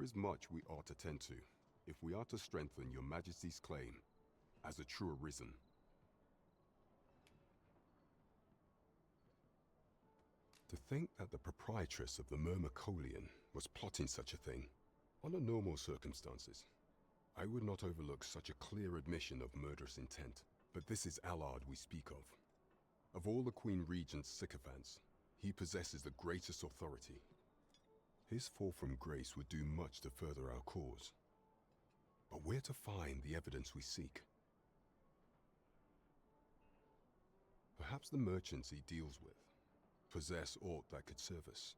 is much we ought to tend to, if we are to strengthen your Majesty's claim as a true arisen. To think that the proprietress of the Myrmecolian was plotting such a thing, under normal circumstances, I would not overlook such a clear admission of murderous intent. But this is Allard we speak of. Of all the Queen Regent's sycophants, he possesses the greatest authority. His fall from grace would do much to further our cause. But where to find the evidence we seek? Perhaps the merchants he deals with possess aught that could serve us.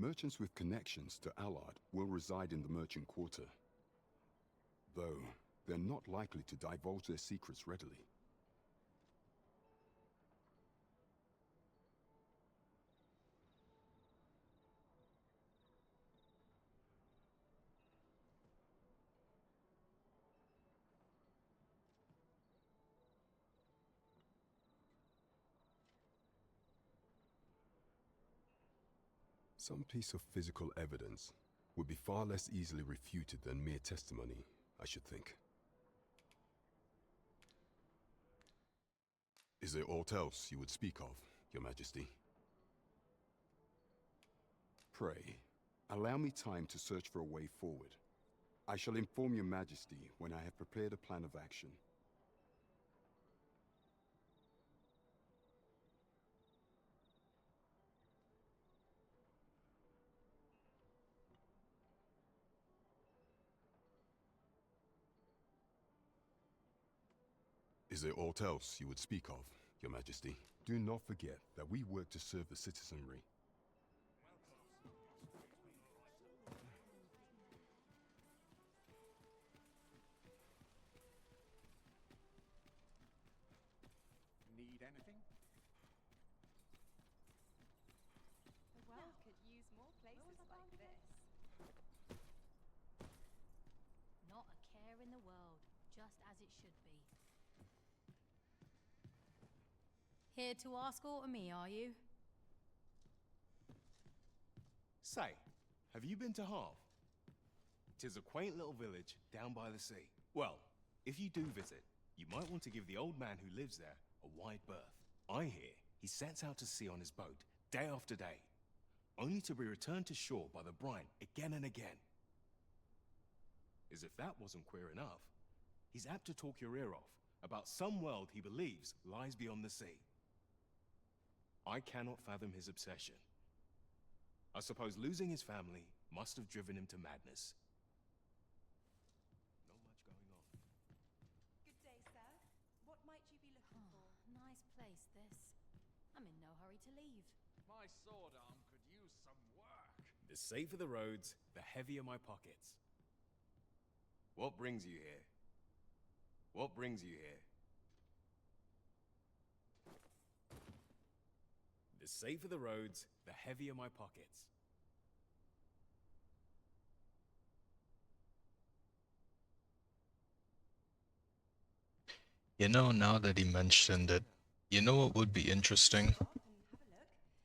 Merchants with connections to Allard will reside in the merchant quarter, though they're not likely to divulge their secrets readily. Some piece of physical evidence would be far less easily refuted than mere testimony, I should think. Is there aught else you would speak of, Your Majesty? Pray, allow me time to search for a way forward. I shall inform Your Majesty when I have prepared a plan of action. Is there aught else you would speak of, Your Majesty? Do not forget that we work to serve the citizenry. Need anything? The world could use more places like this. Not a care in the world, just as it should be. Here to ask aught of me, are you? Say, have you been to Harve? 'Tis a quaint little village down by the sea. Well, if you do visit, you might want to give the old man who lives there a wide berth. I hear he sets out to sea on his boat day after day, only to be returned to shore by the brine again and again. As if that wasn't queer enough, he's apt to talk your ear off about some world he believes lies beyond the sea. I cannot fathom his obsession. I suppose losing his family must have driven him to madness. Not much going on. Good day, sir. What might you be looking for? Nice place, this. I'm in no hurry to leave. My sword arm could use some work. The safer the roads, the heavier my pockets. What brings you here? What brings you here? The safer the roads, the heavier my pockets. Now that he mentioned it, what would be interesting?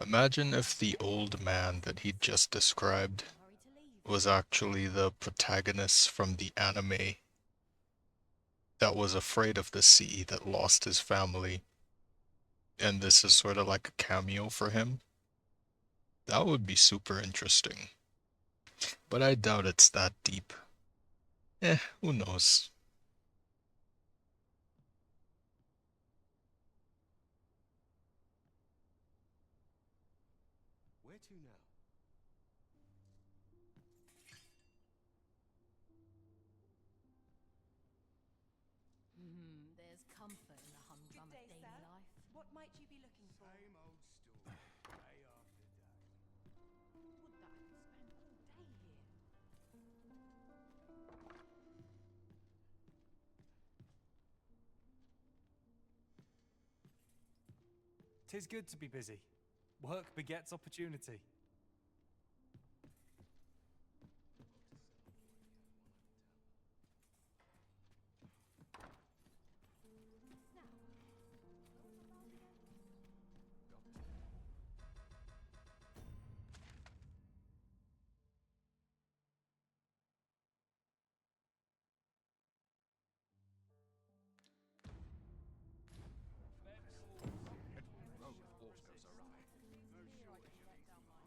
Imagine if the old man that he just described Hurry to leave. was actually the protagonist from the anime that was afraid of the sea, that lost his family, and this is sort of like a cameo for him. That would be super interesting. But I doubt it's that deep. Who knows? Where to now? There's comfort in the humdrum of daily life. What might you be looking for? Same old story, day after day. Would that I could spend all day here. 'Tis good to be busy. Work begets opportunity.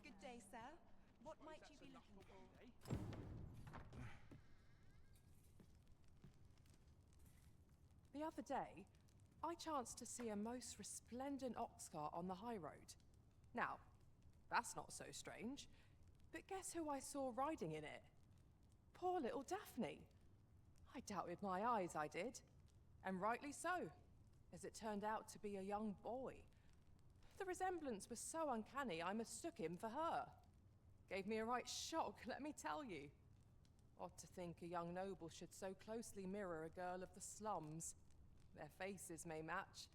Good day, sir. What might you be looking for? The other day, I chanced to see a most resplendent ox cart on the high road. Now, that's not so strange, but guess who I saw riding in it? Poor little Daphne. I doubted my eyes, I did. And rightly so, as it turned out to be a young boy. The resemblance was so uncanny, I mistook him for her. Gave me a right shock, let me tell you. Odd to think a young noble should so closely mirror a girl of the slums. Their faces may match,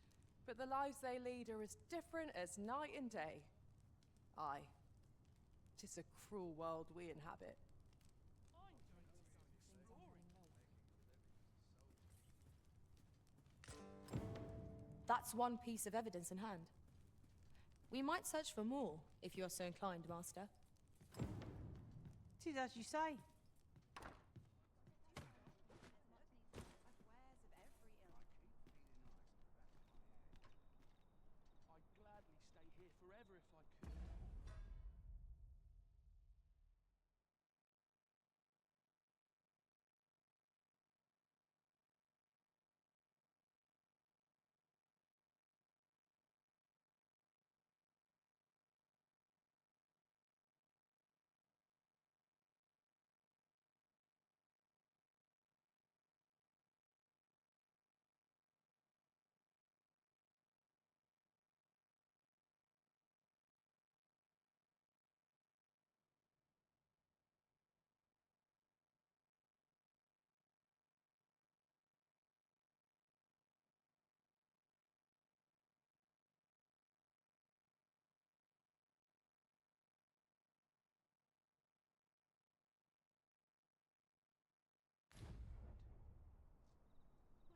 but the lives they lead are as different as night and day. Aye, 'tis a cruel world we inhabit. That's one piece of evidence in hand. We might search for more, if you are so inclined, Master. 'Tis as you say. I'd gladly stay here forever if I could.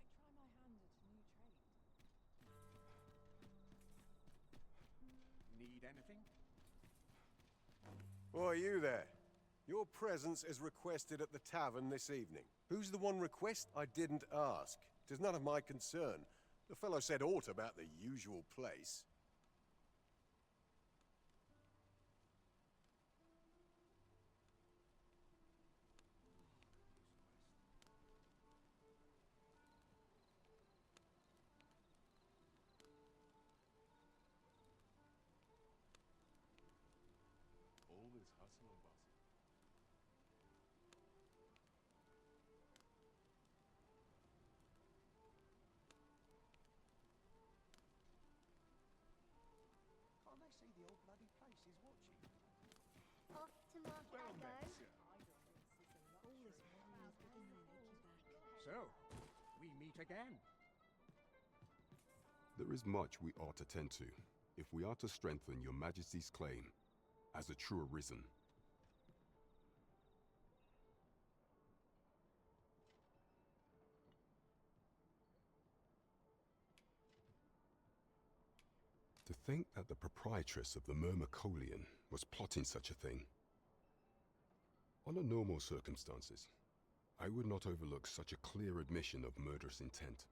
Might try my hand at a new trade. Need anything? Why, you there? Your presence is requested at the tavern this evening. Who's the one request? I didn't ask. 'Tis none of my concern. The fellow said aught about the usual place. All this hustle and bustle. Can't they see the old bloody place is watching? Off to market I go. So, we meet again. There is much we ought to tend to, if we are to strengthen your Majesty's claim as a true arisen. To think that the proprietress of the Myrmecolian was plotting such a thing. Under normal circumstances, I would not overlook such a clear admission of murderous intent.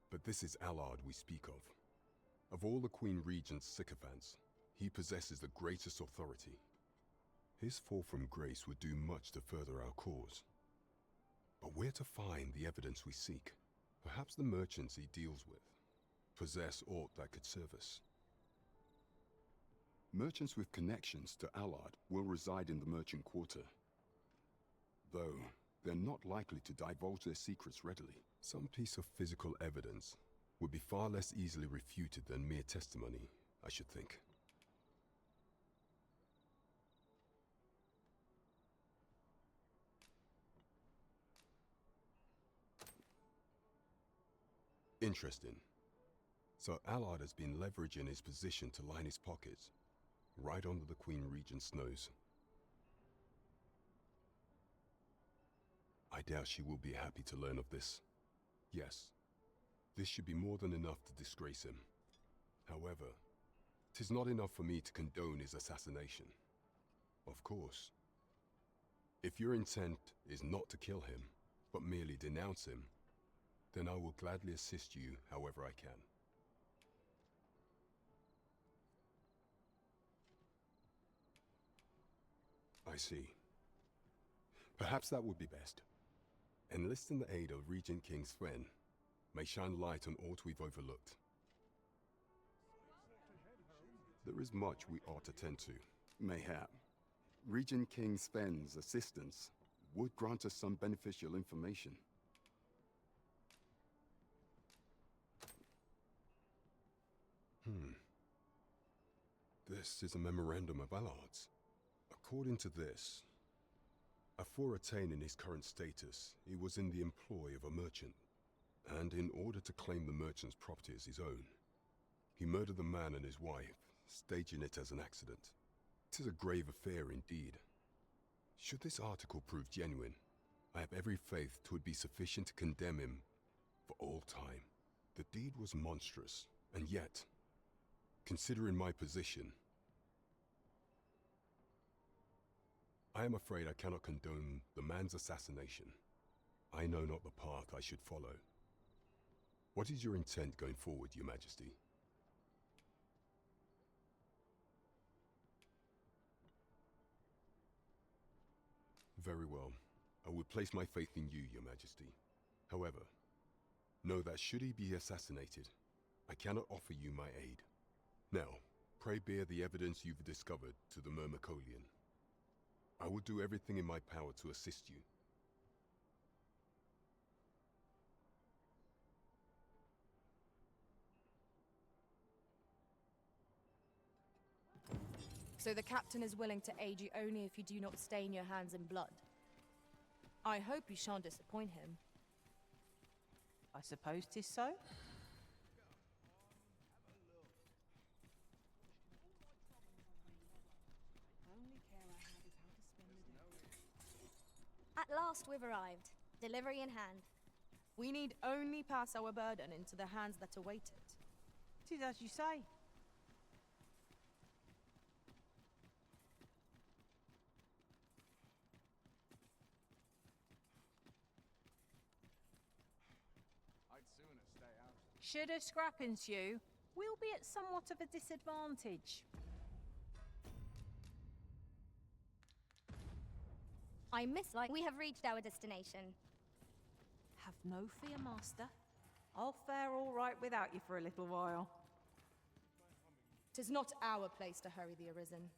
But this is Allard we speak of. Of all the Queen Regent's sycophants, he possesses the greatest authority. His fall from grace would do much to further our cause. But where to find the evidence we seek? Perhaps the merchants he deals with possess aught that could serve us. Merchants with connections to Allard will reside in the merchant quarter. Though, they're not likely to divulge their secrets readily. Some piece of physical evidence would be far less easily refuted than mere testimony, I should think. Interesting. So Allard has been leveraging his position to line his pockets, right under the Queen Regent's nose. I doubt she will be happy to learn of this. Yes, this should be more than enough to disgrace him. However, 'tis not enough for me to condone his assassination. Of course. If your intent is not to kill him, but merely denounce him, then I will gladly assist you however I can. I see. Perhaps that would be best. Enlisting the aid of Regent King Sven may shine light on aught we've overlooked. There is much we ought to tend to. Mayhap. Regent King Sven's assistance would grant us some beneficial information. This is a memorandum of Allard's. According to this, afore attaining his current status, he was in the employ of a merchant, and in order to claim the merchant's property as his own, he murdered the man and his wife, staging it as an accident. 'Tis a grave affair indeed. Should this article prove genuine, I have every faith 'twould be sufficient to condemn him for all time. The deed was monstrous, and yet, considering my position, I am afraid I cannot condone the man's assassination. I know not the path I should follow. What is your intent going forward, Your Majesty? Very well. I will place my faith in you, Your Majesty. However, know that should he be assassinated, I cannot offer you my aid. Now, pray bear the evidence you've discovered to the Myrmecolian. I will do everything in my power to assist you. So the captain is willing to aid you only if you do not stain your hands in blood. I hope you shan't disappoint him. I suppose 'tis so. At last we've arrived. Delivery in hand. We need only pass our burden into the hands that await it. 'Tis as you say. Should a scrap ensue, we'll be at somewhat of a disadvantage. I mislike. We have reached our destination. Have no fear, master. I'll fare all right without you for a little while. 'Tis not our place to hurry the arisen.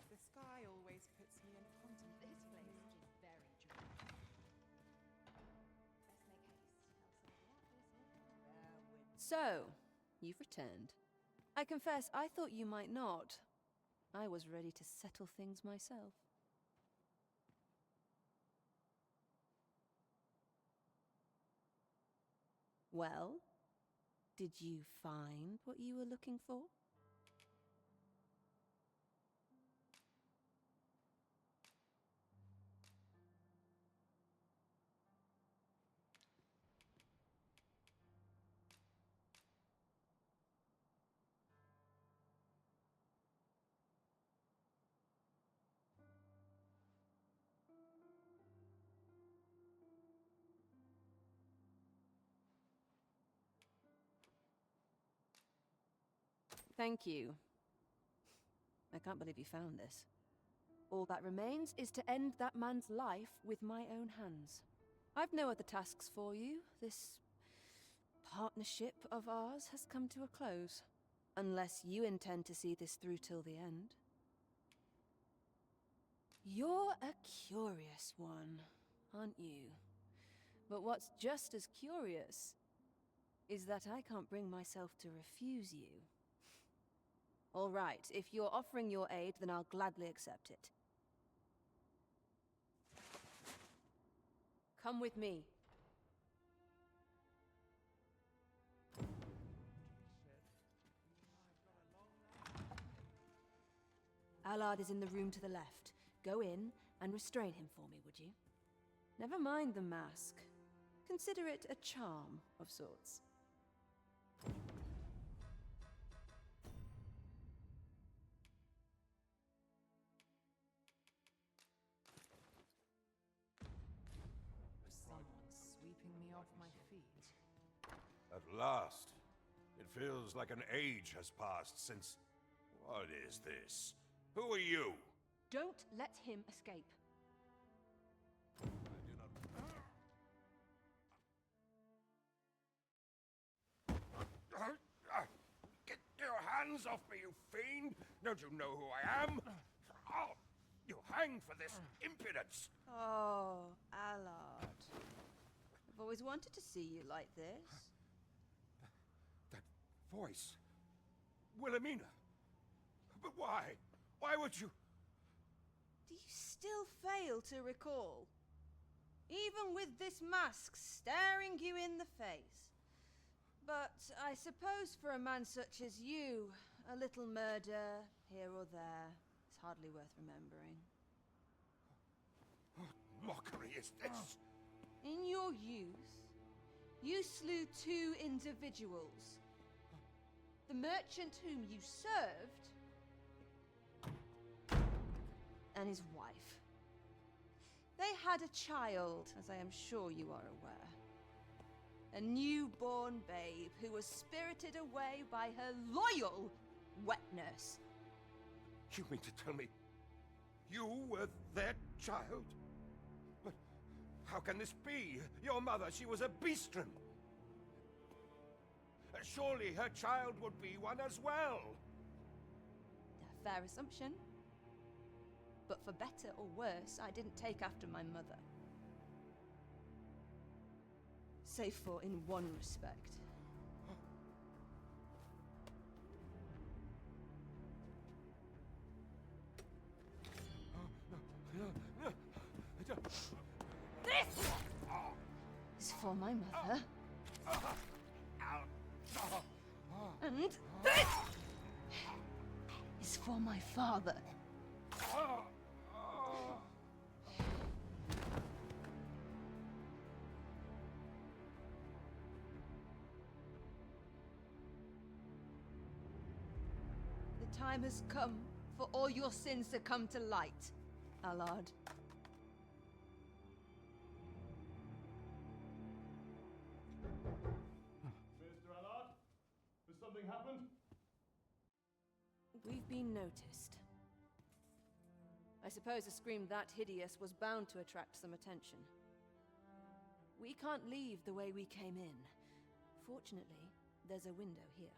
The sky always puts me in a contemplative mood. This place is very dry. So, you've returned. I confess, I thought you might not. I was ready to settle things myself. Well, did you find what you were looking for? Thank you. I can't believe you found this. All that remains is to end that man's life with my own hands. I've no other tasks for you. This partnership of ours has come to a close. Unless you intend to see this through till the end. You're a curious one, aren't you? But what's just as curious is that I can't bring myself to refuse you. All right, if you're offering your aid, then I'll gladly accept it. Come with me. Allard is in the room to the left. Go in and restrain him for me, would you? Never mind the mask. Consider it a charm of sorts. Someone's sweeping me off my feet. At last. It feels like an age has passed since... What is this? Who are you? Don't let him escape. Get your hands off me, you fiend! Don't you know who I am? Oh, you hang for this impudence! Oh, Allard. I've always wanted to see you like this. That voice... Wilhelmina! But why? Why would you... Do you still fail to recall? Even with this mask staring you in the face. But I suppose for a man such as you, a little murder here or there is hardly worth remembering. What mockery is this? In your youth, you slew 2 individuals. The merchant whom you served, and his wife. They had a child, as I am sure you are aware. A newborn babe who was spirited away by her loyal wet nurse. You mean to tell me you were their child? But how can this be? Your mother, she was a beastren. Surely her child would be one as well. A fair assumption. But for better or worse, I didn't take after my mother. Save for in one respect. This is for my mother. And this is for my father. The time has come for all your sins to come to light, Allard. Mr. Allard? Has something happened? We've been noticed. I suppose a scream that hideous was bound to attract some attention. We can't leave the way we came in. Fortunately, there's a window here.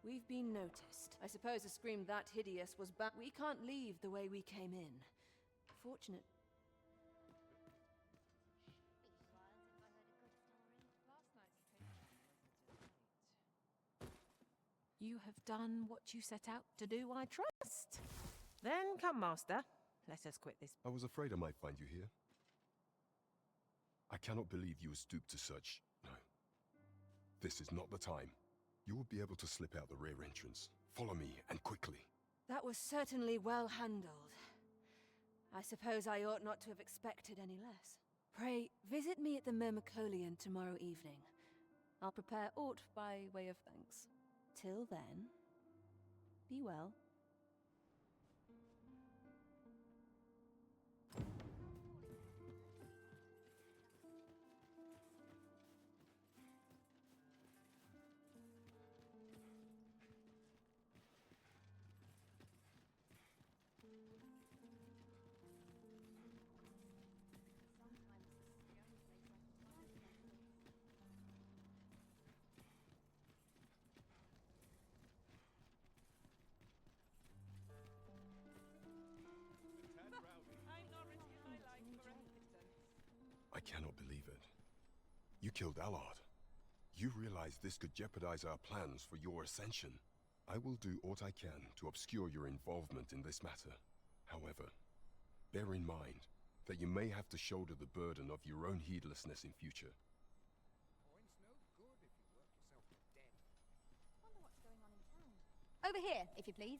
We've been noticed. I suppose a scream that hideous was bound. We can't leave the way we came in. Fortunate. You have done what you set out to do, I trust. Then come, Master. Let us quit this. I was afraid I might find you here. I cannot believe you would stoop to such... No. This is not the time. You will be able to slip out the rear entrance. Follow me, and quickly. That was certainly well handled. I suppose I ought not to have expected any less. Pray, visit me at the Myrmecolian tomorrow evening. I'll prepare aught by way of thanks. Till then, be well. I cannot believe it. You killed Allard. You realize this could jeopardize our plans for your ascension. I will do what I can to obscure your involvement in this matter. However, bear in mind that you may have to shoulder the burden of your own heedlessness in future. Wonder what's going on in town. Over here, if you please.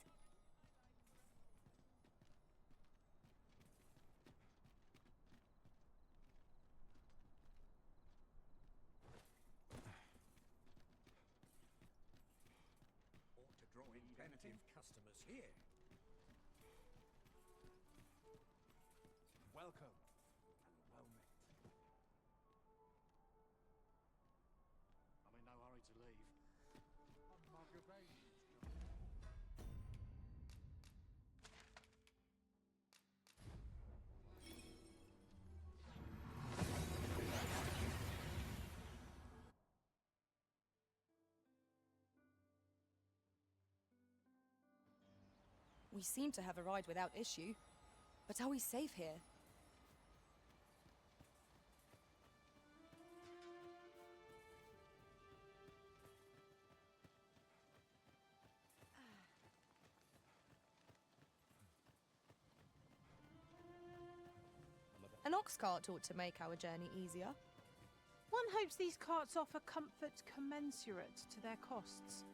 Ought to draw in plenty of customers here. Welcome, and well met. I'm in no hurry to leave. We seem to have arrived without issue. But are we safe here? An ox cart ought to make our journey easier. One hopes these carts offer comfort commensurate to their costs.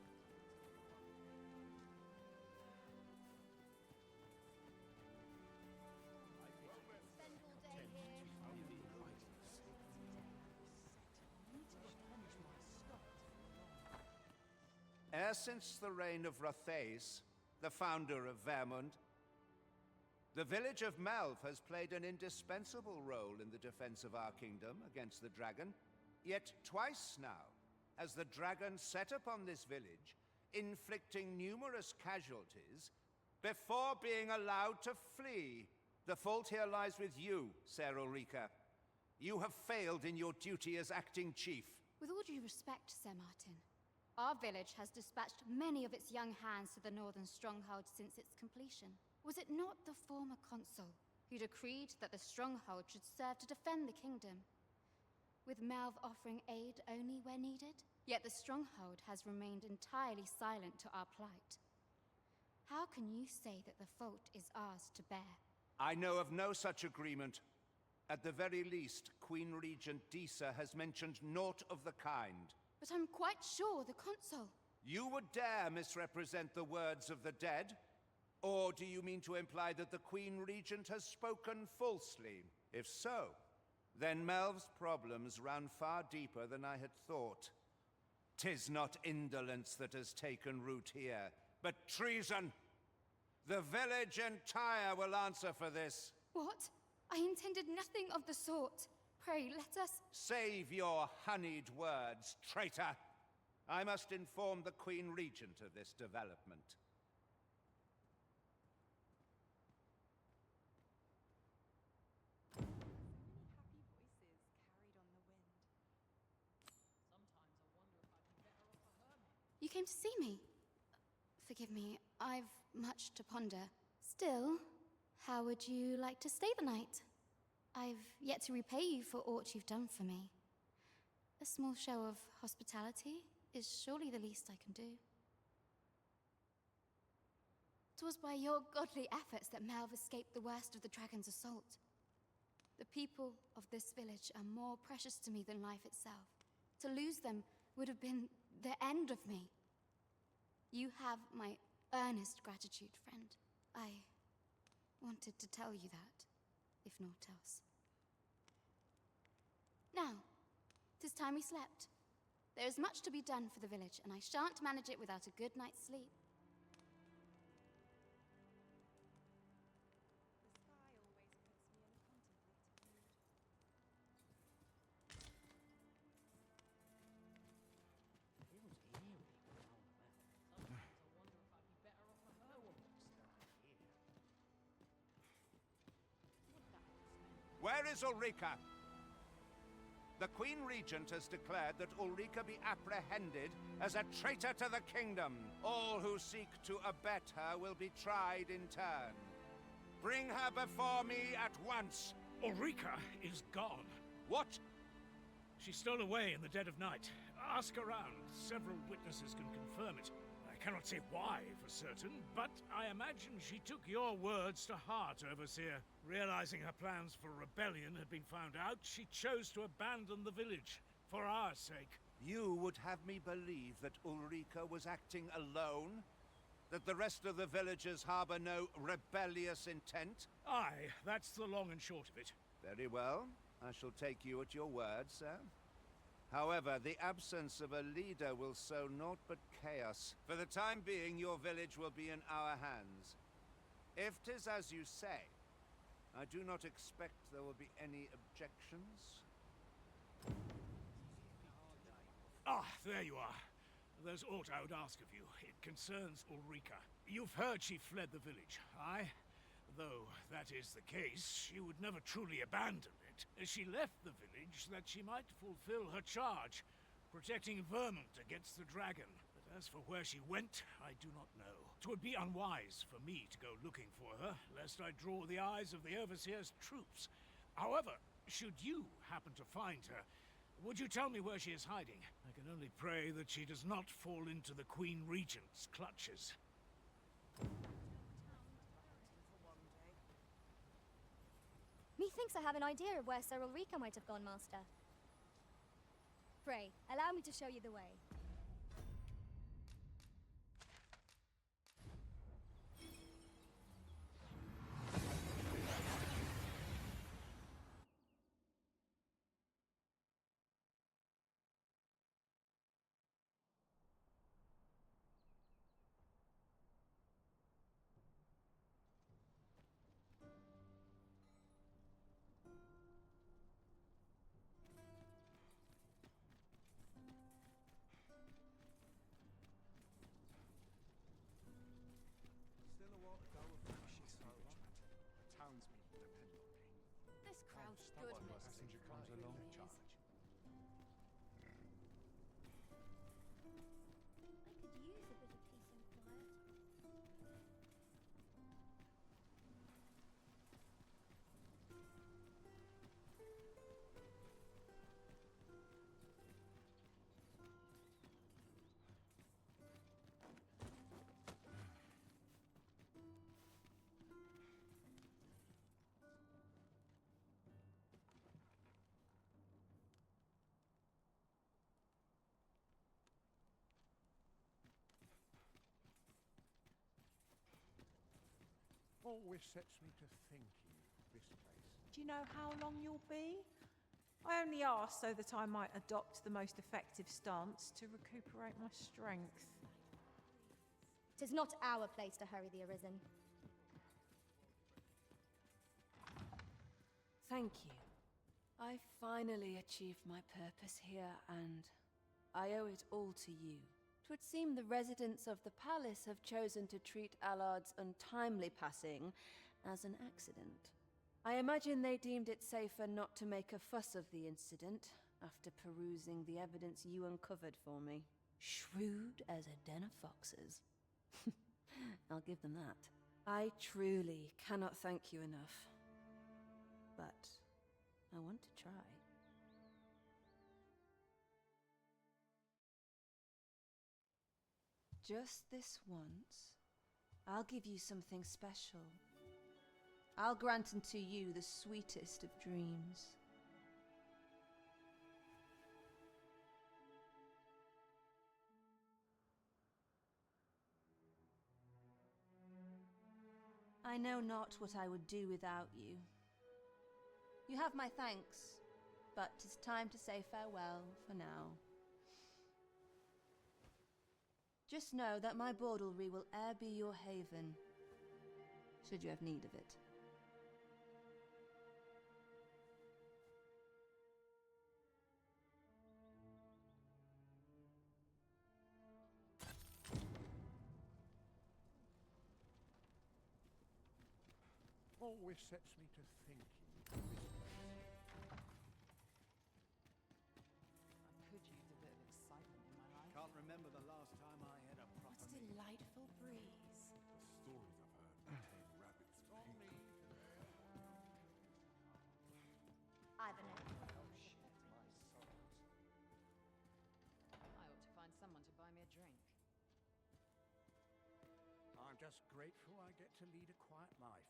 E'er since the reign of Rothace, the founder of Vermund, the village of Malv has played an indispensable role in the defense of our kingdom against the dragon. Yet twice now has the dragon set upon this village, inflicting numerous casualties before being allowed to flee. The fault here lies with you, Ser Ulrika. You have failed in your duty as acting chief. With all due respect, Sir Martin, our village has dispatched many of its young hands to the northern stronghold since its completion. Was it not the former consul who decreed that the stronghold should serve to defend the kingdom, with Malv offering aid only where needed? Yet the stronghold has remained entirely silent to our plight. How can you say that the fault is ours to bear? I know of no such agreement. At the very least, Queen Regent Disa has mentioned naught of the kind. But I'm quite sure the consul... You would dare misrepresent the words of the dead? Or do you mean to imply that the Queen Regent has spoken falsely? If so, then Melv's problems run far deeper than I had thought. 'Tis not indolence that has taken root here, but treason. The village entire will answer for this. What? I intended nothing of the sort. Pray, let us... Save your honeyed words, traitor! I must inform the Queen Regent of this development. You came to see me. Forgive me, I've much to ponder. Still, how would you like to stay the night? I've yet to repay you for aught you've done for me. A small show of hospitality is surely the least I can do. 'Twas by your godly efforts that Malv escaped the worst of the dragon's assault. The people of this village are more precious to me than life itself. To lose them would have been the end of me. You have my earnest gratitude, friend. I wanted to tell you that, if naught else. Now, 'tis time we slept. There is much to be done for the village, and I shan't manage it without a good night's sleep. Where is Ulrika? The Queen Regent has declared that Ulrika be apprehended as a traitor to the kingdom. All who seek to abet her will be tried in turn. Bring her before me at once. Ulrika is gone. What? She stole away in the dead of night. Ask around. Several witnesses can confirm it. I cannot say why for certain, but I imagine she took your words to heart, Overseer. Realizing her plans for rebellion had been found out, she chose to abandon the village. For our sake. You would have me believe that Ulrika was acting alone? That the rest of the villagers harbor no rebellious intent? Aye, that's the long and short of it. Very well. I shall take you at your word, sir. However, the absence of a leader will sow naught but chaos. For the time being, your village will be in our hands. If 'tis as you say, I do not expect there will be any objections. Ah, there you are. There's aught I would ask of you. It concerns Ulrika. You've heard she fled the village, aye? Though that is the case, she would never truly abandon it. She left the village that she might fulfill her charge, protecting Vermont against the dragon. But as for where she went, I do not know. 'Twould be unwise for me to go looking for her, lest I draw the eyes of the Overseer's troops. However, should you happen to find her, would you tell me where she is hiding? I can only pray that she does not fall into the Queen Regent's clutches. Methinks I have an idea of where Sir Ulrika might have gone, Master. Pray, allow me to show you the way. This crowd's good Passenger comes along. Charge. I could use a bit of peace and quiet. Always sets me to thinking, this place. Do you know how long you'll be? I only asked so that I might adopt the most effective stance to recuperate my strength. 'Tis not our place to hurry the Arisen. Thank you. I finally achieved my purpose here, and I owe it all to you. 'Twould seem the residents of the palace have chosen to treat Allard's untimely passing as an accident. I imagine they deemed it safer not to make a fuss of the incident after perusing the evidence you uncovered for me. Shrewd as a den of foxes. I'll give them that. I truly cannot thank you enough. But I want to try. Just this once, I'll give you something special. I'll grant unto you the sweetest of dreams. I know not what I would do without you. You have my thanks, but 'tis time to say farewell for now. Just know that my bordlery will e'er be your haven, should you have need of it. Always sets me to thinking, this place. I could use a bit of excitement in my life. Can't remember the last time I had a proper What a delightful breeze. The stories I've heard from tame rabbits. Ivanhoe. just grateful I get to lead a quiet life.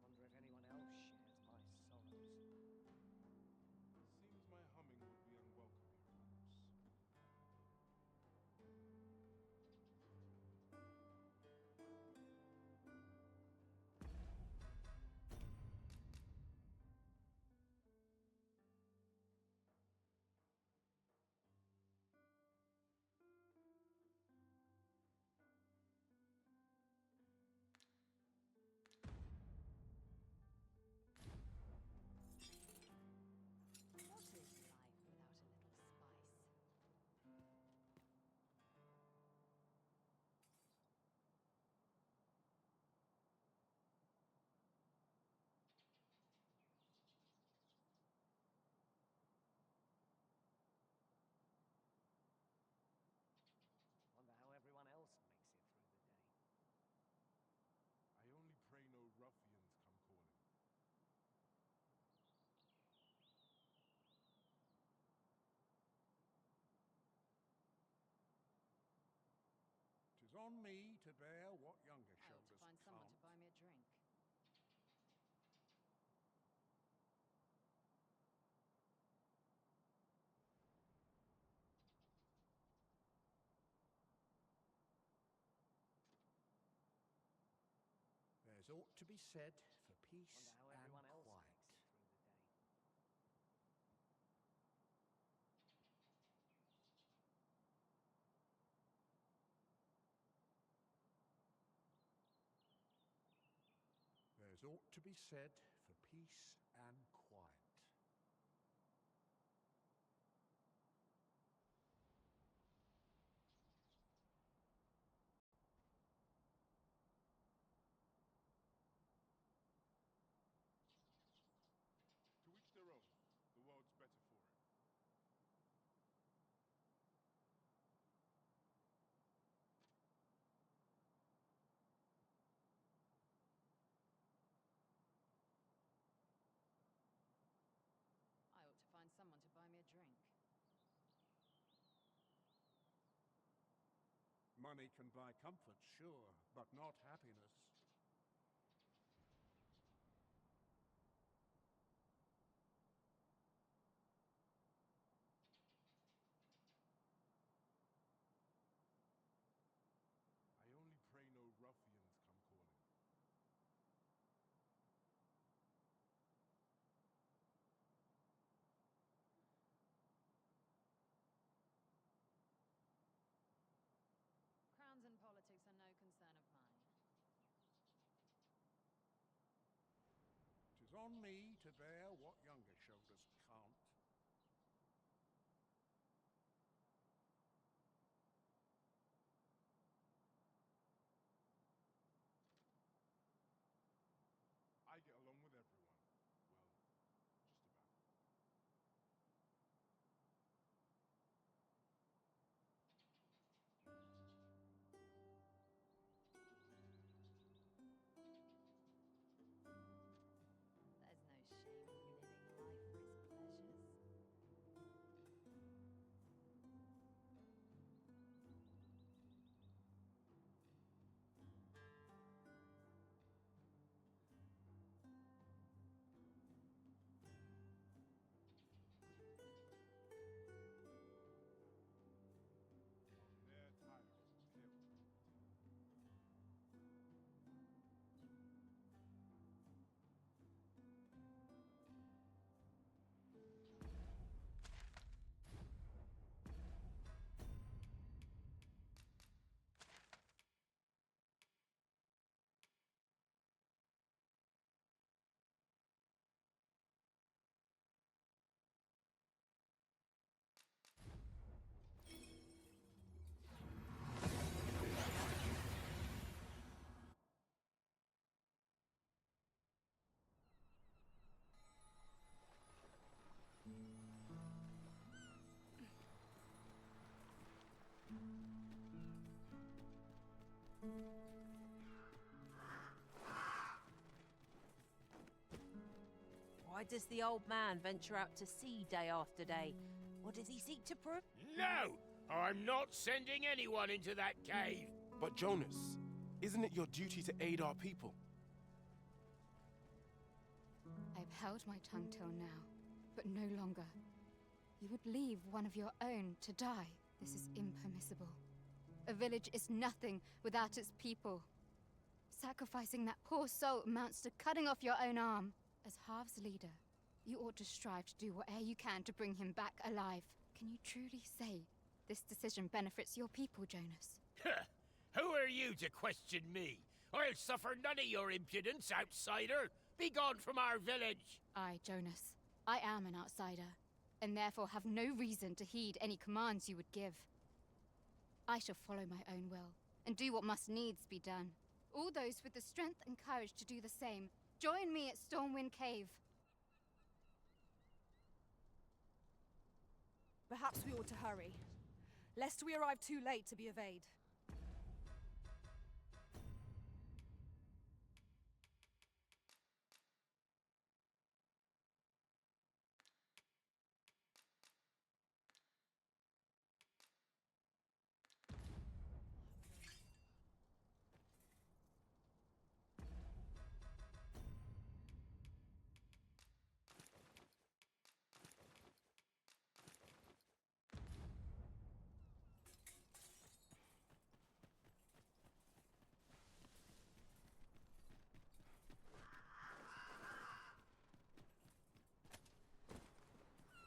Wonder if anyone else shares my sorrows. Seems my humming would be unwelcome here, perhaps. What is life without a little spice? Wonder how everyone else makes it through the day. I only pray no ruffians come calling. Tis on me to bear what younger I ought to shoulders find someone can't. to buy me a drink. There's aught to be said for peace Wonder how and everyone else quiet. makes it through the day. There's aught to be said for peace and quiet. To each their own. The world's better for it. I ought to find someone to buy me a drink. Money can buy comfort, sure, but not happiness. I only pray no ruffians come calling. Crowns and politics are no concern of mine. Tis on me to bear what younger shoulders can't. I get along with everyone. Well, just about. There's no shame in living life Why does the old man venture out to sea day after day? What does he seek to prove? No! I'm not sending anyone into that cave! But Jonas, isn't it your duty to aid our people? I've held my tongue till now, but no longer. You would leave one of your own to die. This is impermissible. A village is nothing without its people. Sacrificing that poor soul amounts to cutting off your own arm. As Half's leader, you ought to strive to do whatever you can to bring him back alive. Can you truly say this decision benefits your people, Jonas? Who are you to question me? I'll suffer none of your impudence, outsider! Be gone from our village! I, Jonas, I am an outsider, and therefore have no reason to heed any commands you would give. I shall follow my own will, and do what must needs be done. All those with the strength and courage to do the same, join me at Stormwind Cave. Perhaps we ought to hurry, lest we arrive too late to be of aid.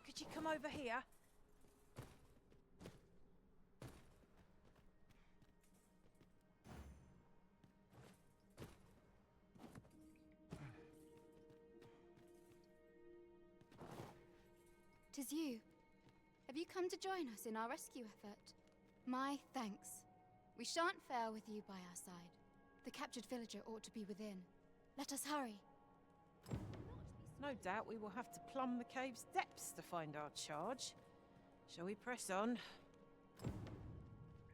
Could you come over here? Tis you. Have you come to join us in our rescue effort? My thanks. We shan't fail with you by our side. The captured villager ought to be within. Let us hurry. No doubt we will have to plumb the cave's depths to find our charge. Shall we press on?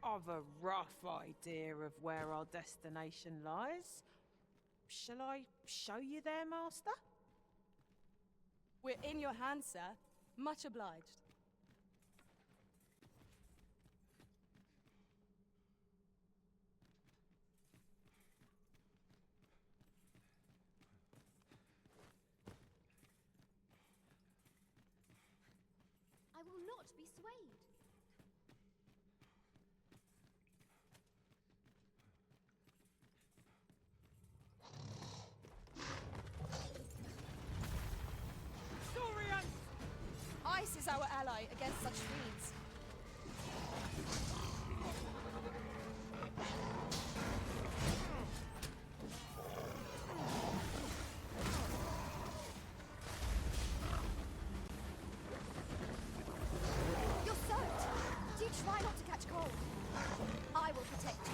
I've a rough idea of where our destination lies. Shall I show you there, Master? We're in your hands, sir. Much obliged. I will not be swayed. Ice is our ally against such fiends. You're soaked. Do try not to catch cold. I will protect you.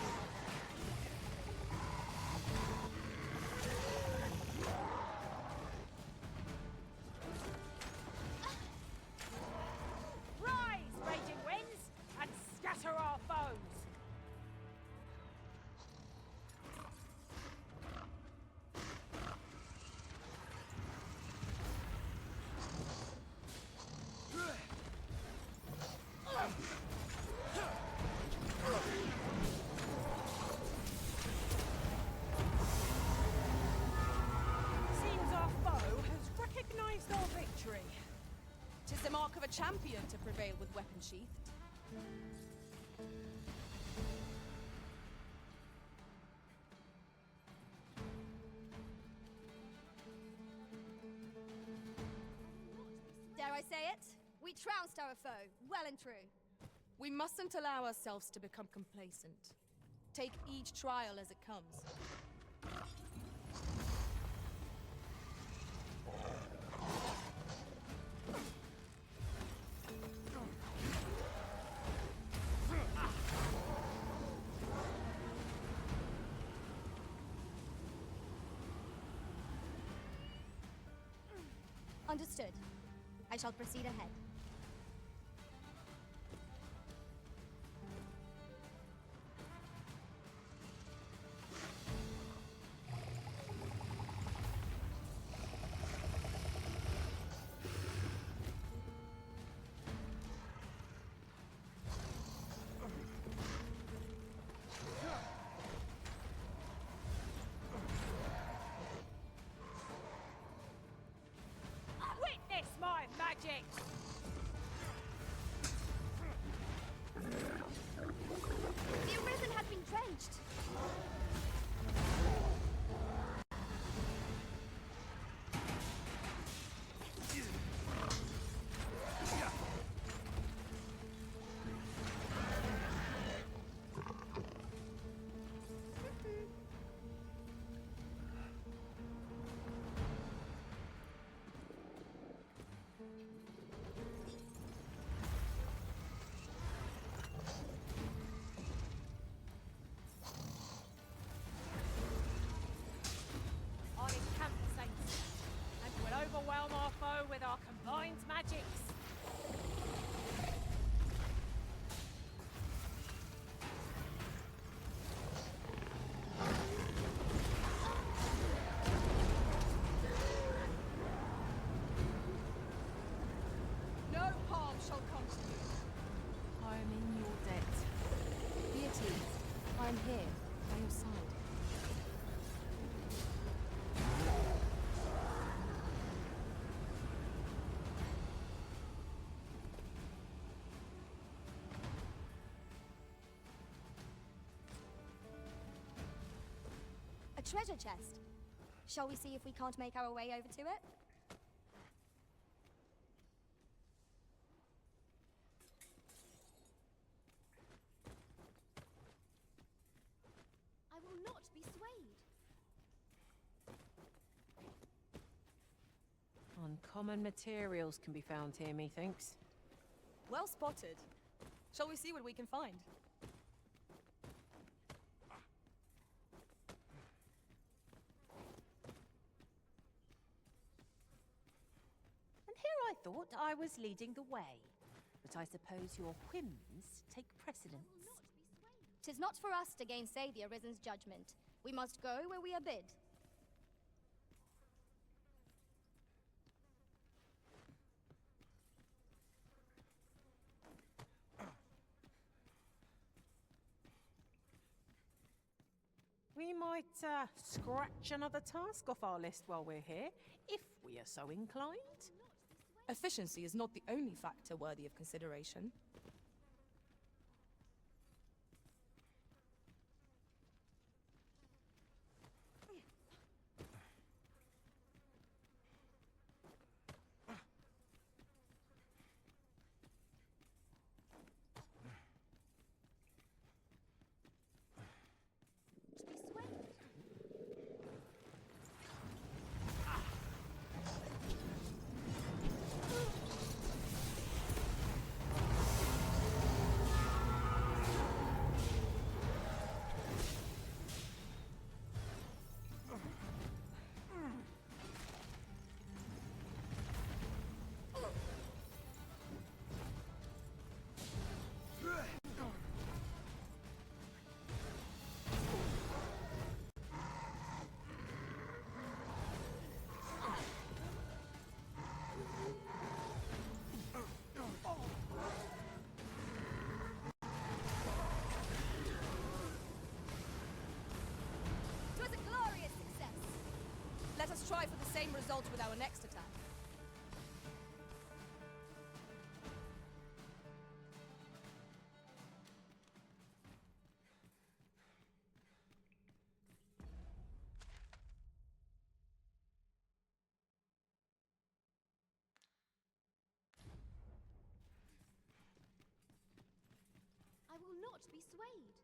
Rise, raging winds, and scatter our foes! Seems our foe has recognized our victory. 'Tis the mark of a champion to prevail with weapon sheathed. Dare I say it? We trounced our foe, well and true. We mustn't allow ourselves to become complacent. Take each trial as it comes. Understood. I shall proceed ahead. treasure chest. Shall we see if we can't make our way over to it? I will not be swayed. Uncommon materials can be found here, methinks. Well spotted. Shall we see what we can find? And here I thought I was leading the way. But I suppose your whims take precedence. 'Tis not for us to gainsay the Arisen's judgment. We must go where we are bid. We might scratch another task off our list while we're here, if we are so inclined. Efficiency is not the only factor worthy of consideration. Let us try for the same result with our next attack. I will not be swayed.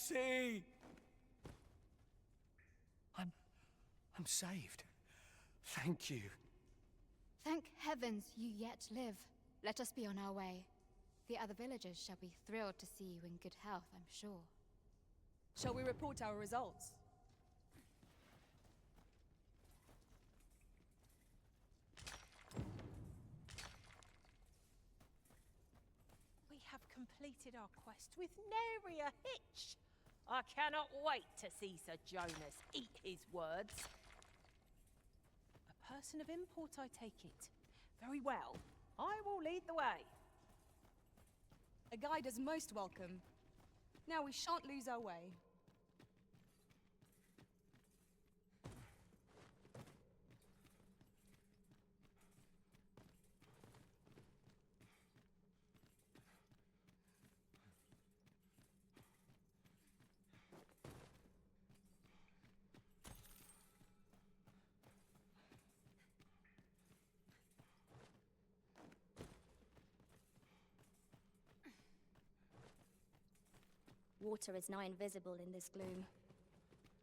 see! I'm saved. Thank you. Thank heavens you yet live. Let us be on our way. The other villagers shall be thrilled to see you in good health, I'm sure. Shall we report our results? We have completed our quest with nary a hitch. I cannot wait to see Sir Jonas eat his words. A person of import, I take it. Very well. I will lead the way. A guide is most welcome. Now we shan't lose our way. Water is nigh invisible in this gloom.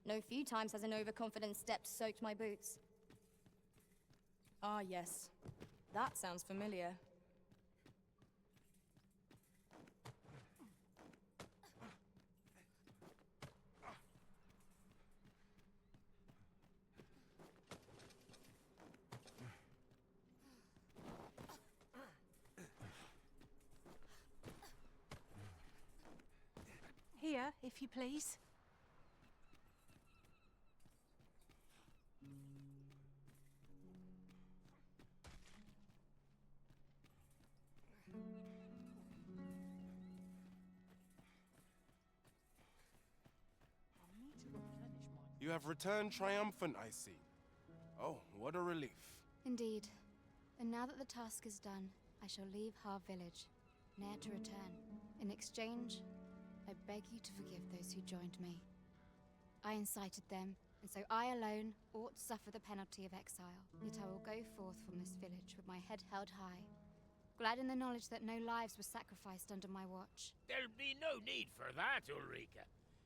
No few times has an overconfident step soaked my boots. Ah, yes. That sounds familiar. Here, if you please. You have returned triumphant, I see. Oh, what a relief. Indeed. And now that the task is done, I shall leave Har village, ne'er to return. In exchange, I beg you to forgive those who joined me. I incited them, and so I alone ought to suffer the penalty of exile. Yet I will go forth from this village with my head held high, glad in the knowledge that no lives were sacrificed under my watch. There'll be no need for that, Ulrika.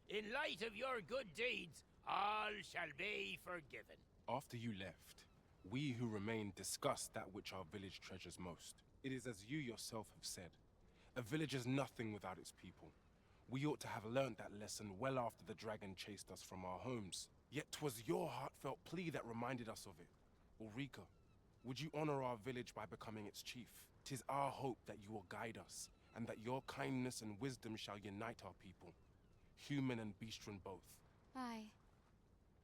In light of your good deeds, all shall be forgiven. After you left, we who remain discussed that which our village treasures most. It is as you yourself have said. A village is nothing without its people. We ought to have learnt that lesson well after the dragon chased us from our homes. Yet 'twas your heartfelt plea that reminded us of it. Ulrika, would you honor our village by becoming its chief? 'Tis our hope that you will guide us, and that your kindness and wisdom shall unite our people, human and bestian both. Aye,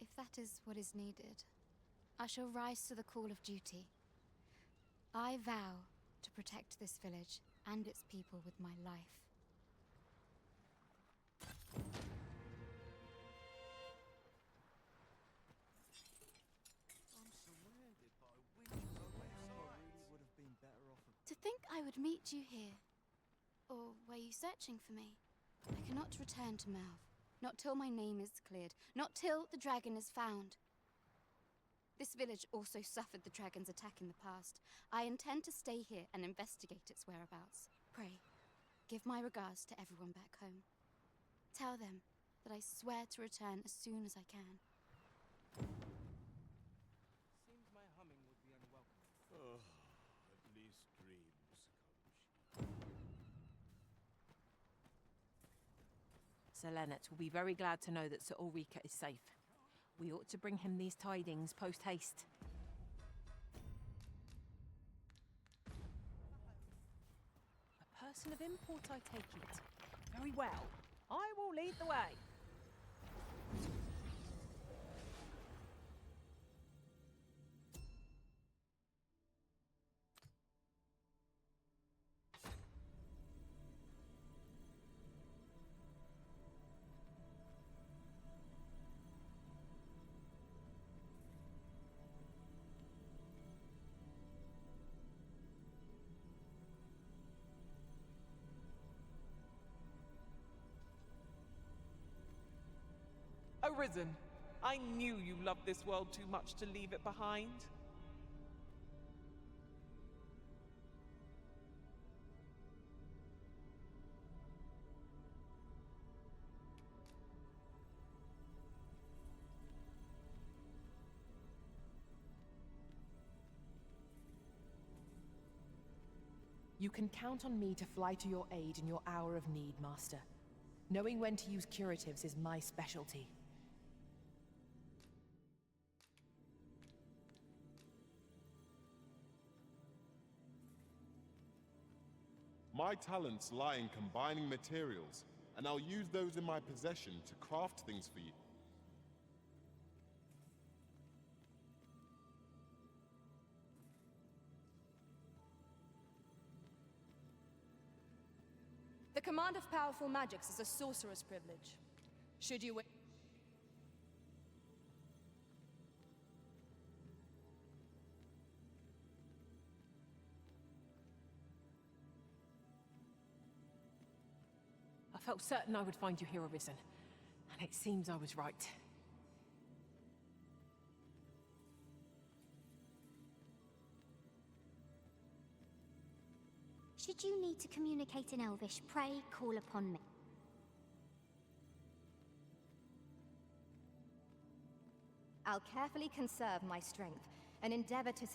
if that is what is needed, I shall rise to the call of duty. I vow to protect this village and its people with my life. To think I would meet you here. Or were you searching for me? I cannot return to Melv. Not till my name is cleared. Not till the dragon is found. This village also suffered the dragon's attack in the past. I intend to stay here and investigate its whereabouts. Pray, give my regards to everyone back home. Tell them that I swear to return as soon as I can. Seems my humming would be unwelcome. Oh, at least dreams Sir Lennox will be very glad to know that Sir Ulrika is safe. We ought to bring him these tidings post-haste. A person of import, I take it. Very well. I will lead the way. Arisen, I knew you loved this world too much to leave it behind. You can count on me to fly to your aid in your hour of need, Master. Knowing when to use curatives is my specialty. My talents lie in combining materials, and I'll use those in my possession to craft things for you. The command of powerful magics is a sorcerer's privilege. Should you wish. I felt certain I would find you here, Arisen. And it seems I was right. Should you need to communicate in Elvish, pray call upon me. I'll carefully conserve my strength and endeavor to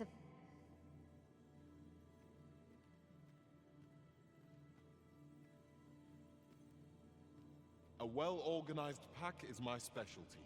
A well-organized pack is my specialty.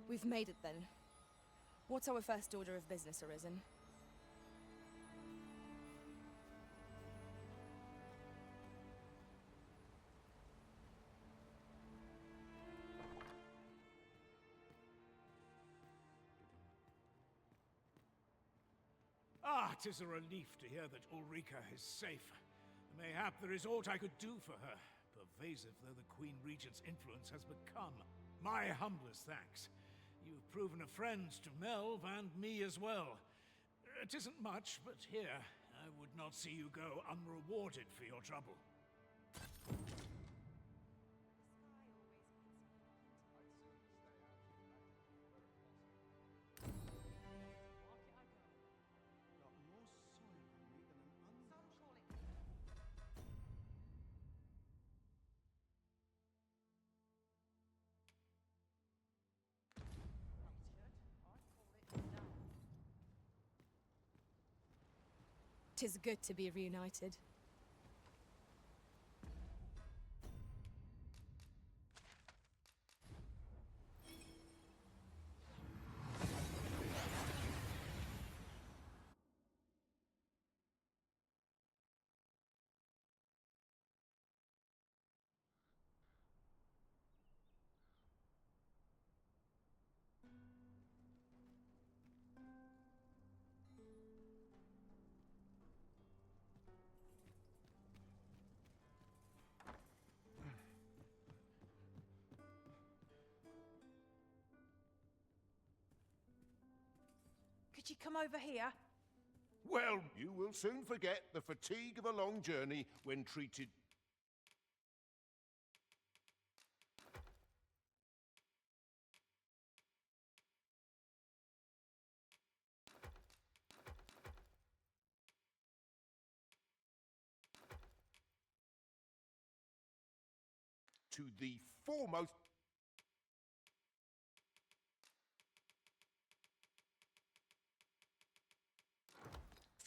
We've made it then. What's our first order of business, Arisen? Ah, 'tis a relief to hear that Ulrika is safe. Mayhap there is aught I could do for her, pervasive though the Queen Regent's influence has become. My humblest thanks. You've proven a friend to Melv and me as well. It isn't much, but here, I would not see you go unrewarded for your trouble. Tis good to be reunited. Could you come over here? Well, you will soon forget the fatigue of a long journey when treated. To the foremost.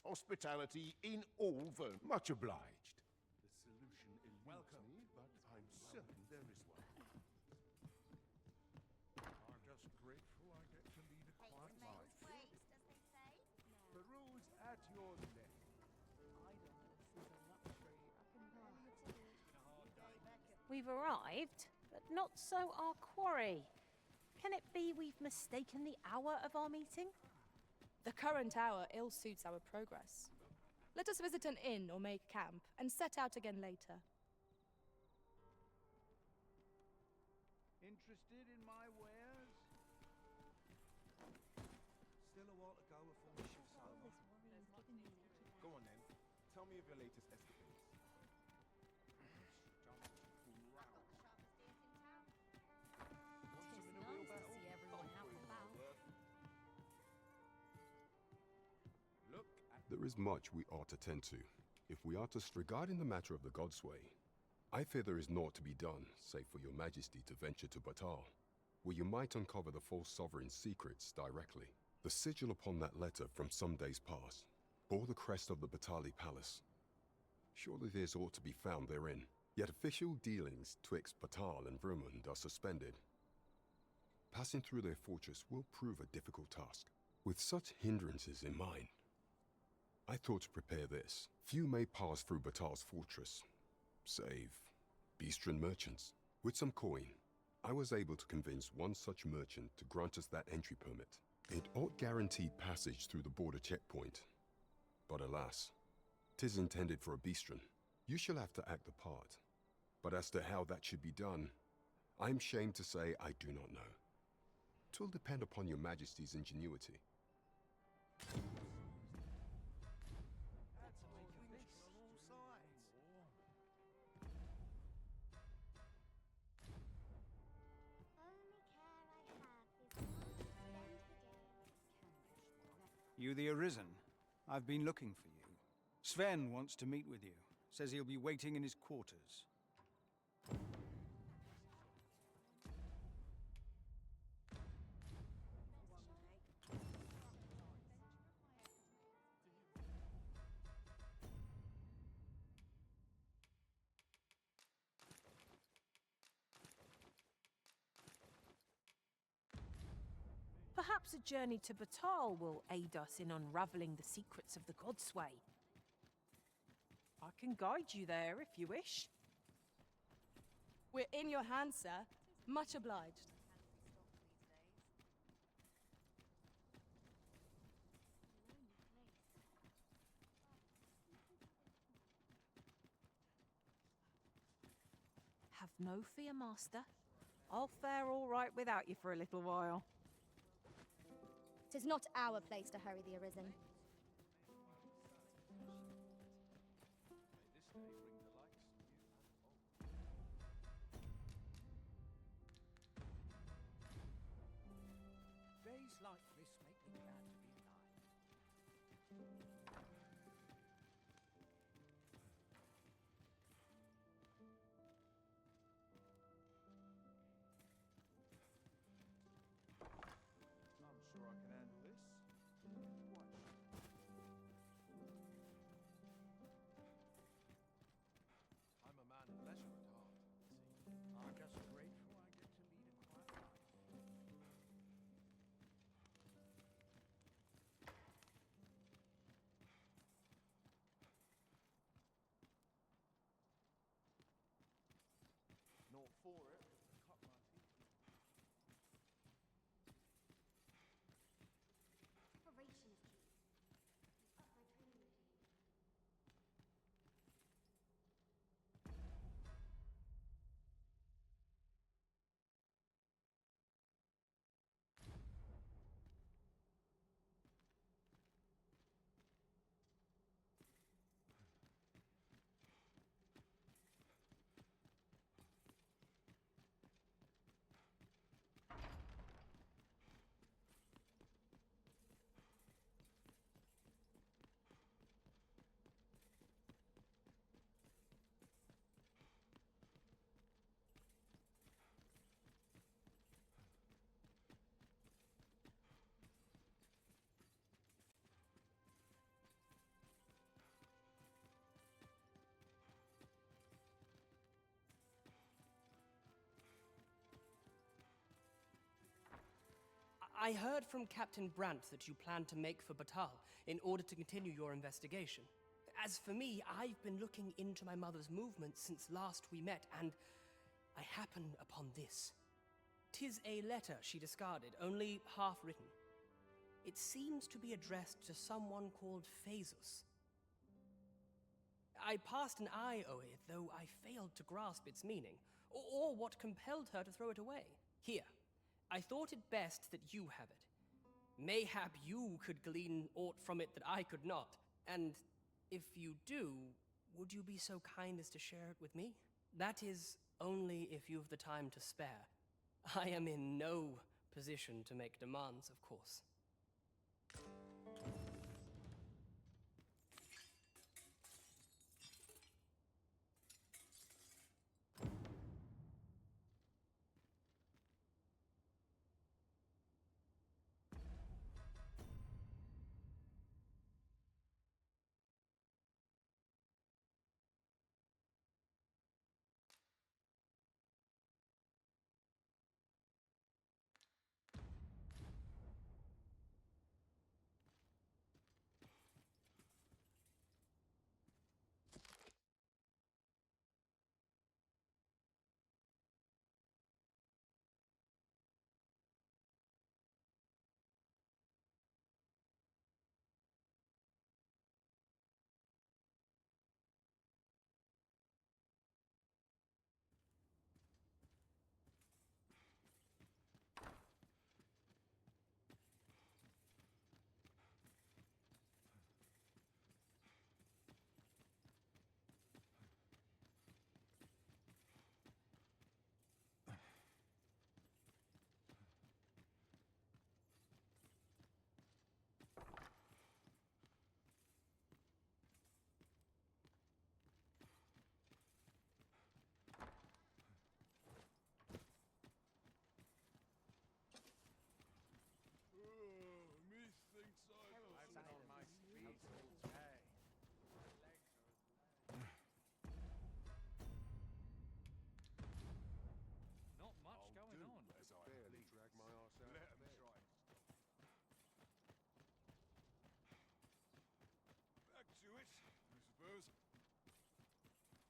Hospitality in all the much obliged. The solution eludes me, but I'm certain there is one. I'm just grateful I get to lead a quiet life. Peruse at your neck. We've arrived, but not so our quarry. Can it be we've mistaken the hour of our meeting? The current hour ill suits our progress. Let us visit an inn or make camp, and set out again later. Interested in my wares? Still a while to go before the shift's over. Go on then. Tell me of your latest escapades. There is much we ought to tend to. If we are to regarding the matter of the Godsway, I fear there is naught to be done, save for your majesty to venture to Batal, where you might uncover the false sovereign's secrets directly. The sigil upon that letter from some days past bore the crest of the Batali Palace. Surely this ought to be found therein. Yet official dealings twixt Batal and Vermund are suspended. Passing through their fortress will prove a difficult task. With such hindrances in mind, I thought to prepare this. Few may pass through Batal's fortress, save Beastren merchants. With some coin, I was able to convince one such merchant to grant us that entry permit. It ought guaranteed passage through the border checkpoint. But alas, 'tis intended for a Beastren. You shall have to act the part. But as to how that should be done, I'm shamed to say I do not know. 'Twill depend upon your majesty's ingenuity. You the Arisen? I've been looking for you. Sven wants to meet with you. Says he'll be waiting in his quarters. Perhaps a journey to Batal will aid us in unraveling the secrets of the Godsway. I can guide you there if you wish. We're in your hands, sir. Much obliged. Have no fear, Master. I'll fare all right without you for a little while. 'Tis not our place to hurry the Arisen. Days like this make me glad to be alive. I'm sure I can handle this. I'm a man of leisure at heart, you see. I'm just grateful I get to lead a quiet life. Not for it, cut my teeth. Operations team. Up my training routine. I heard from Captain Brandt that you plan to make for Batal in order to continue your investigation. As for me, I've been looking into my mother's movements since last we met, and I happen upon this. 'Tis a letter she discarded, only half written. It seems to be addressed to someone called Phaesus. I passed an eye o'er it, though I failed to grasp its meaning, or what compelled her to throw it away. Here, I thought it best that you have it. Mayhap you could glean aught from it that I could not, and if you do, would you be so kind as to share it with me? That is only if you've the time to spare. I am in no position to make demands, of course.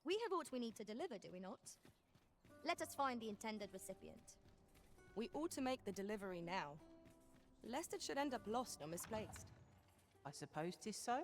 We have what we need to deliver, do we not? Let us find the intended recipient. We ought to make the delivery now, lest it should end up lost or misplaced. I suppose 'tis so.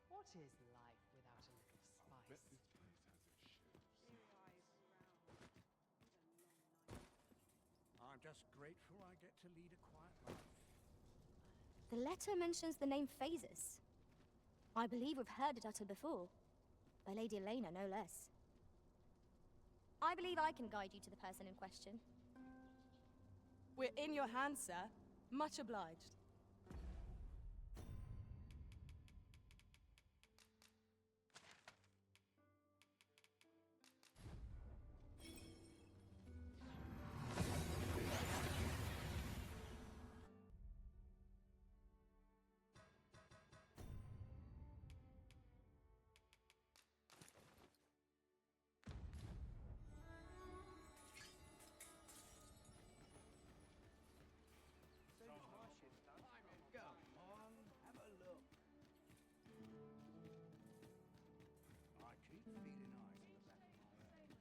What is life without a little spice? I'm just grateful I get to lead a quiet life. The letter mentions the name Phases. I believe we've heard it uttered before, by Lady Elena, no less. I believe I can guide you to the person in question. We're in your hands, sir. Much obliged. Come on, have a look. I keep feeling eyes in the back of my head.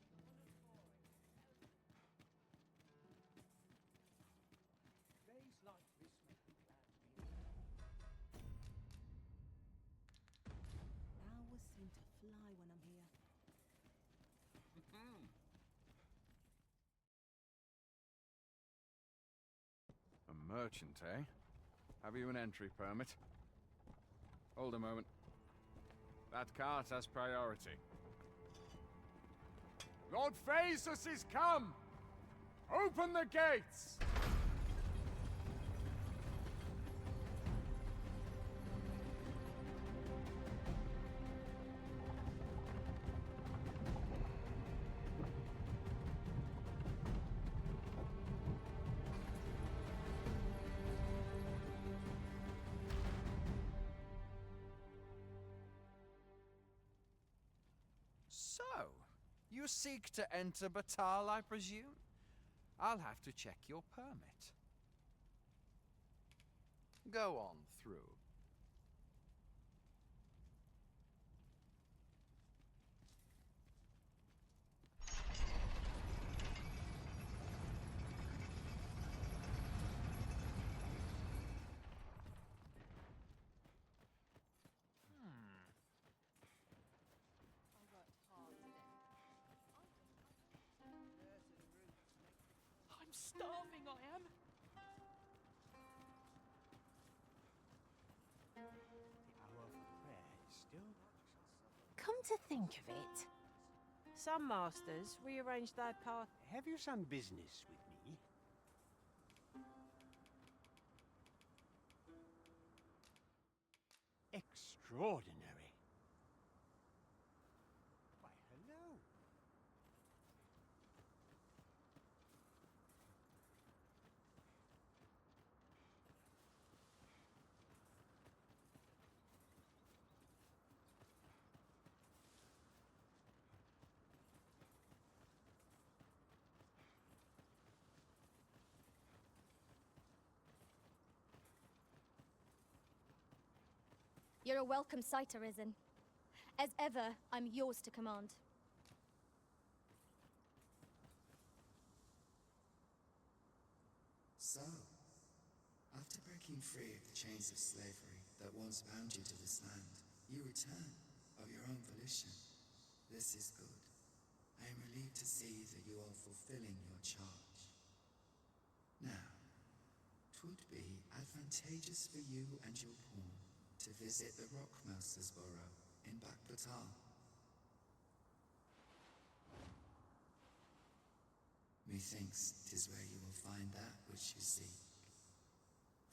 Days like this make me glad to be Hours seem to fly when I'm here. a merchant, eh? Have you an entry permit? Hold a moment. That cart has priority. Lord Phaesus is come! Open the gates! So, you seek to enter Batal, I presume? I'll have to check your permit. Go on through. I'm starving, I am. Come to think of it, some masters rearrange their path. Have you some business with me? Extraordinary. Why, hello. You're a welcome sight, Arisen. As ever, I'm yours to command. So, after breaking free of the chains of slavery that once bound you to this land, you return of your own volition. This is good. I am relieved to see that you are fulfilling your charge. Now, 'twould be advantageous for you and your pawn to visit the Rockmouser's burrow in Batal. Methinks 'tis where you will find that which you seek.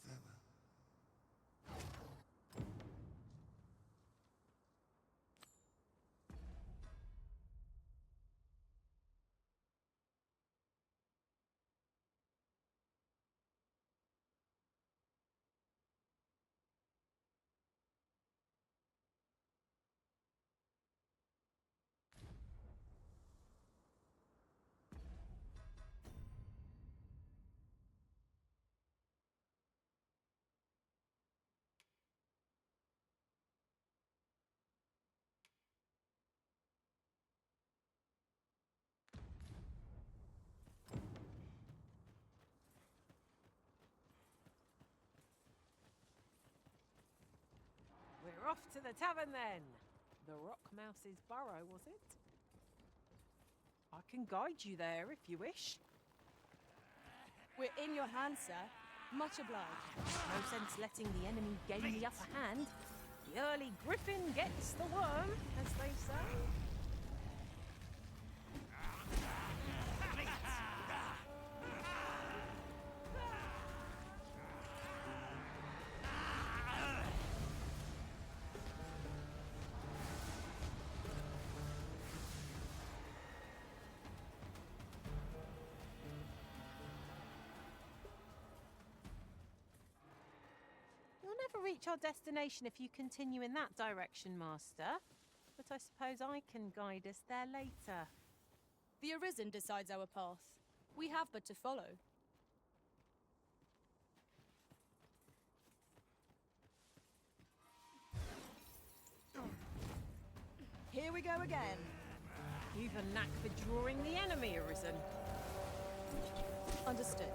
Farewell. off to the tavern then. The Rock Mouse's burrow, was it? I can guide you there if you wish. We're in your hands, sir. Much obliged. No sense letting the enemy gain the upper hand. The early griffin gets the worm, as they say. You'll never reach our destination if you continue in that direction, Master. But I suppose I can guide us there later. The Arisen decides our path. We have but to follow. Here we go again. You've a knack for drawing the enemy, Arisen. Understood.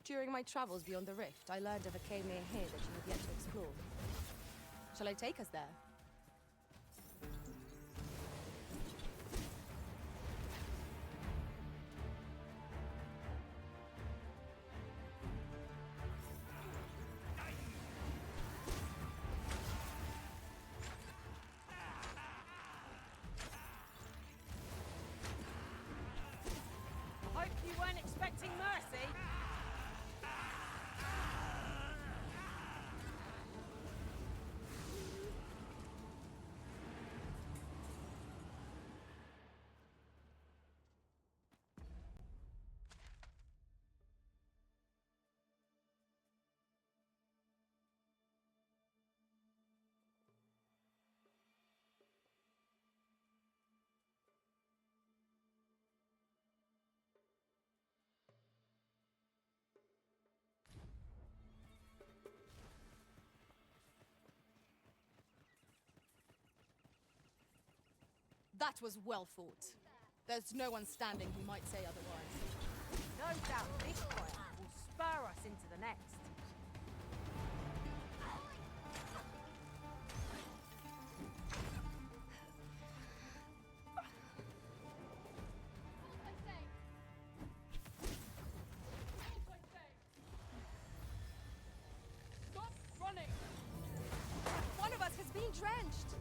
During my travels beyond the rift, I learned of a cave near here that you have yet to explore. Shall I take us there? Hope you weren't expecting mercy. That was well fought. There's no one standing who might say otherwise. No doubt this fight will spur us into the next. Stop running! One of us has been drenched!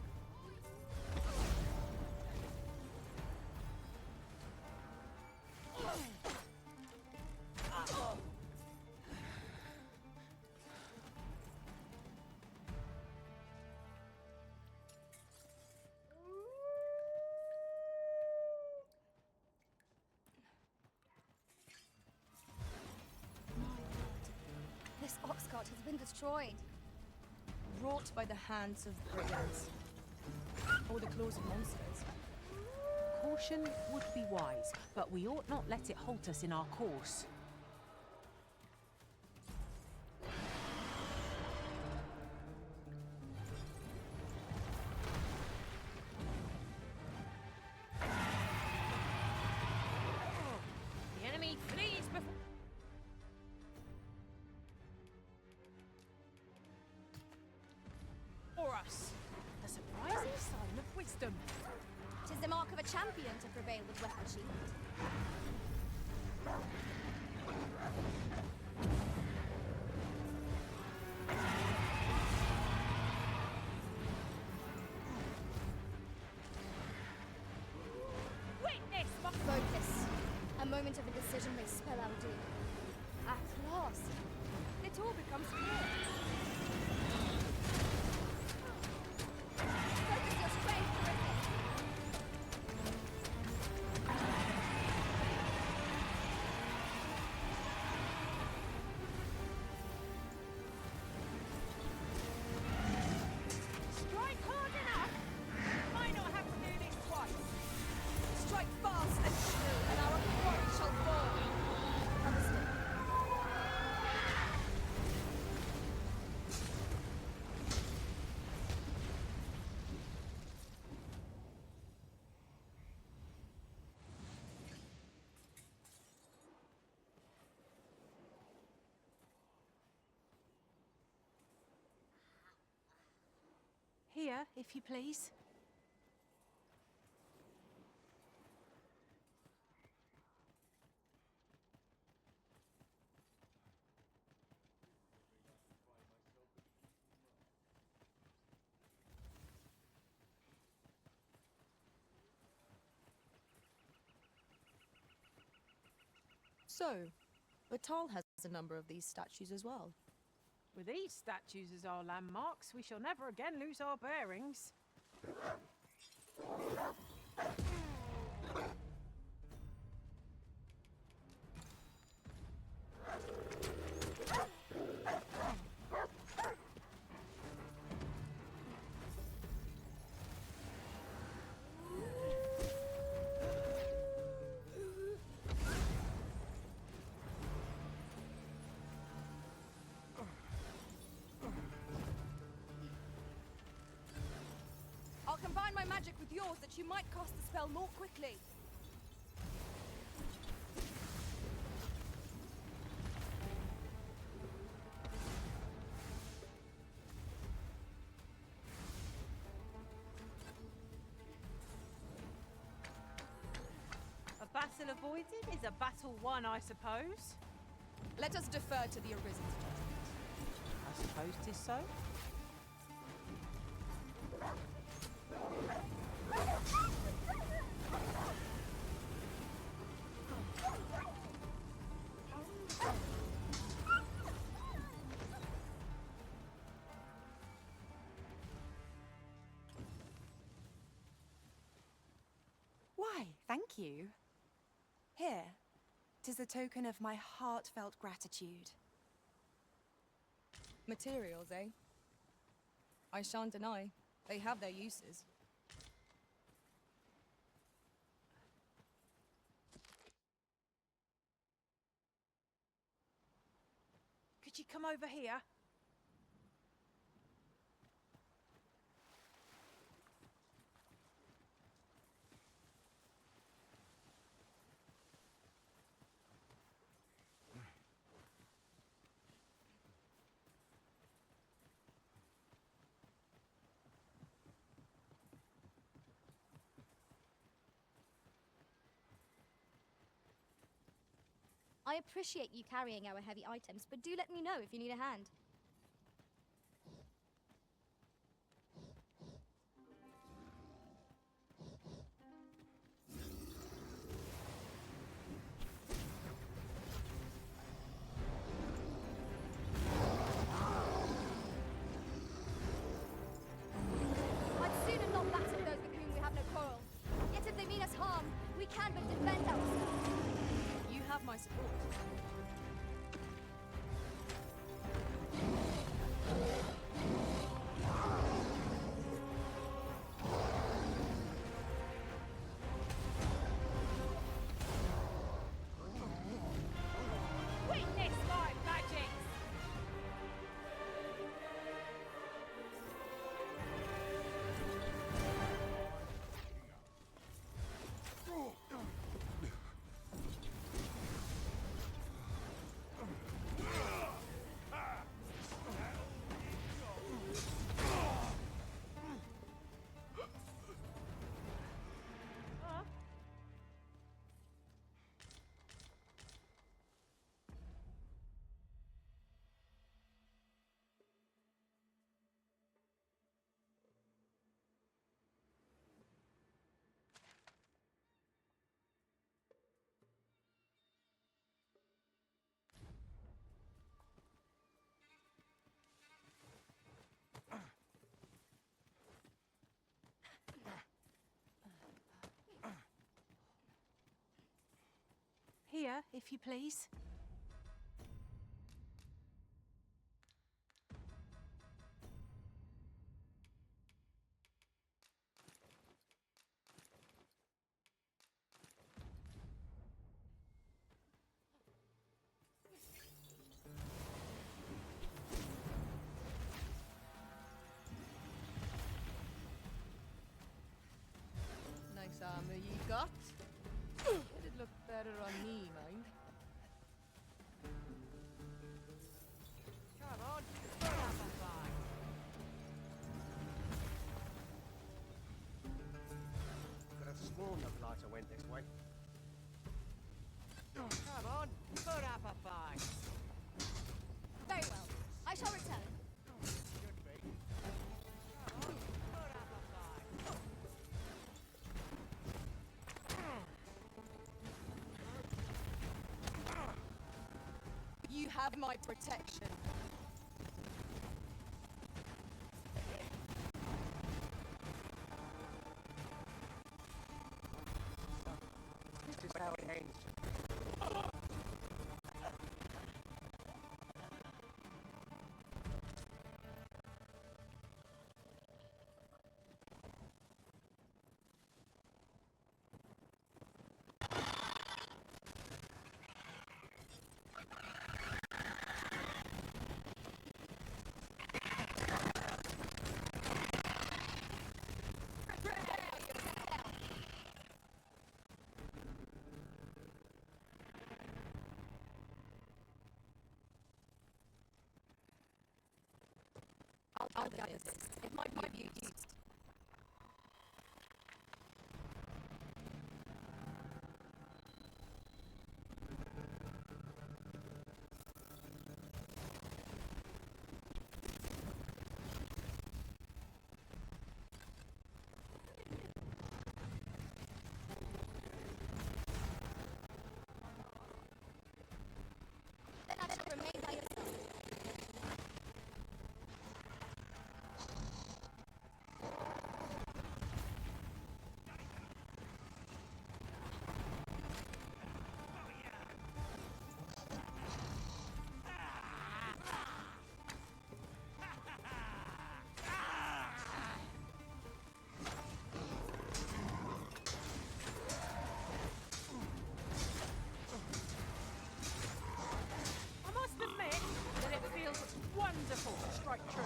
This ox cart has been destroyed. Wrought by the hands of brigands. Or the claws of monsters. Caution would be wise, but we ought not let it halt us in our course. The enemy flees before... For us. A surprising sign of wisdom. 'Tis the mark of a champion to prevail with weapon shield. Witness my Focus. A moment of indecision may spell our doom. At last, it all becomes clear. Focus your strength, Griffin. Here, if you please. So, Batal has a number of these statues as well. With these statues as our landmarks, we shall never again lose our bearings. I'll combine my magic with yours that you might cast the spell more quickly. A battle avoided is a battle won, I suppose. Let us defer to the Arisen's judgment. I suppose 'tis so. Why, thank you. Here, 'tis a token of my heartfelt gratitude. Materials, eh? I shan't deny. They have their uses. Could you come over here? I appreciate you carrying our heavy items, but do let me know if you need a hand. I'd sooner not battle those with whom we have no quarrel. Yet if they mean us harm, we can but defend ourselves. You have my support. Witness my magic! Here, if you please. Nice armor ye got. It'd look better on me, mind. Come on, put up a fight. way. Come on, put up a fight. Very well. I shall return. You have my protection. This is how it ends. I'll go with this. It might be used. Then I shall remain by your side. I must admit that it feels wonderful to strike true.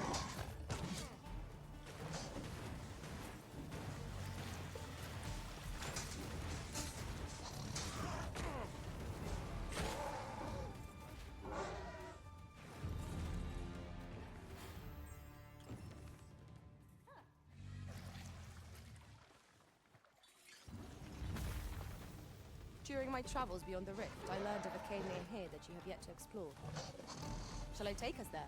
During my travels beyond the rift, I learned of a cave near here that you have yet to explore. Shall I take us there?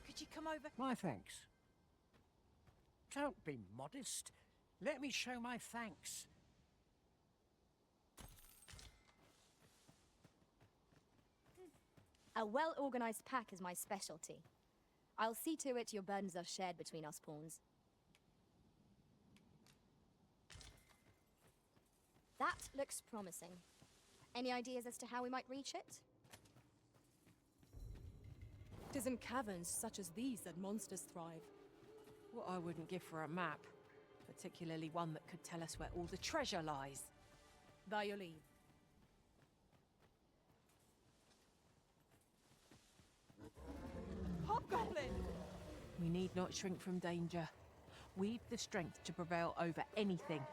Could you come over? My thanks. Don't be modest. Let me show my thanks. A well-organized pack is my specialty. I'll see to it your burdens are shared between us pawns. That looks promising. Any ideas as to how we might reach it? 'Tis in caverns such as these that monsters thrive. What I wouldn't give for a map, particularly one that could tell us where all the treasure lies. By your leave. Hobgoblin! We need not shrink from danger. We've the strength to prevail over anything.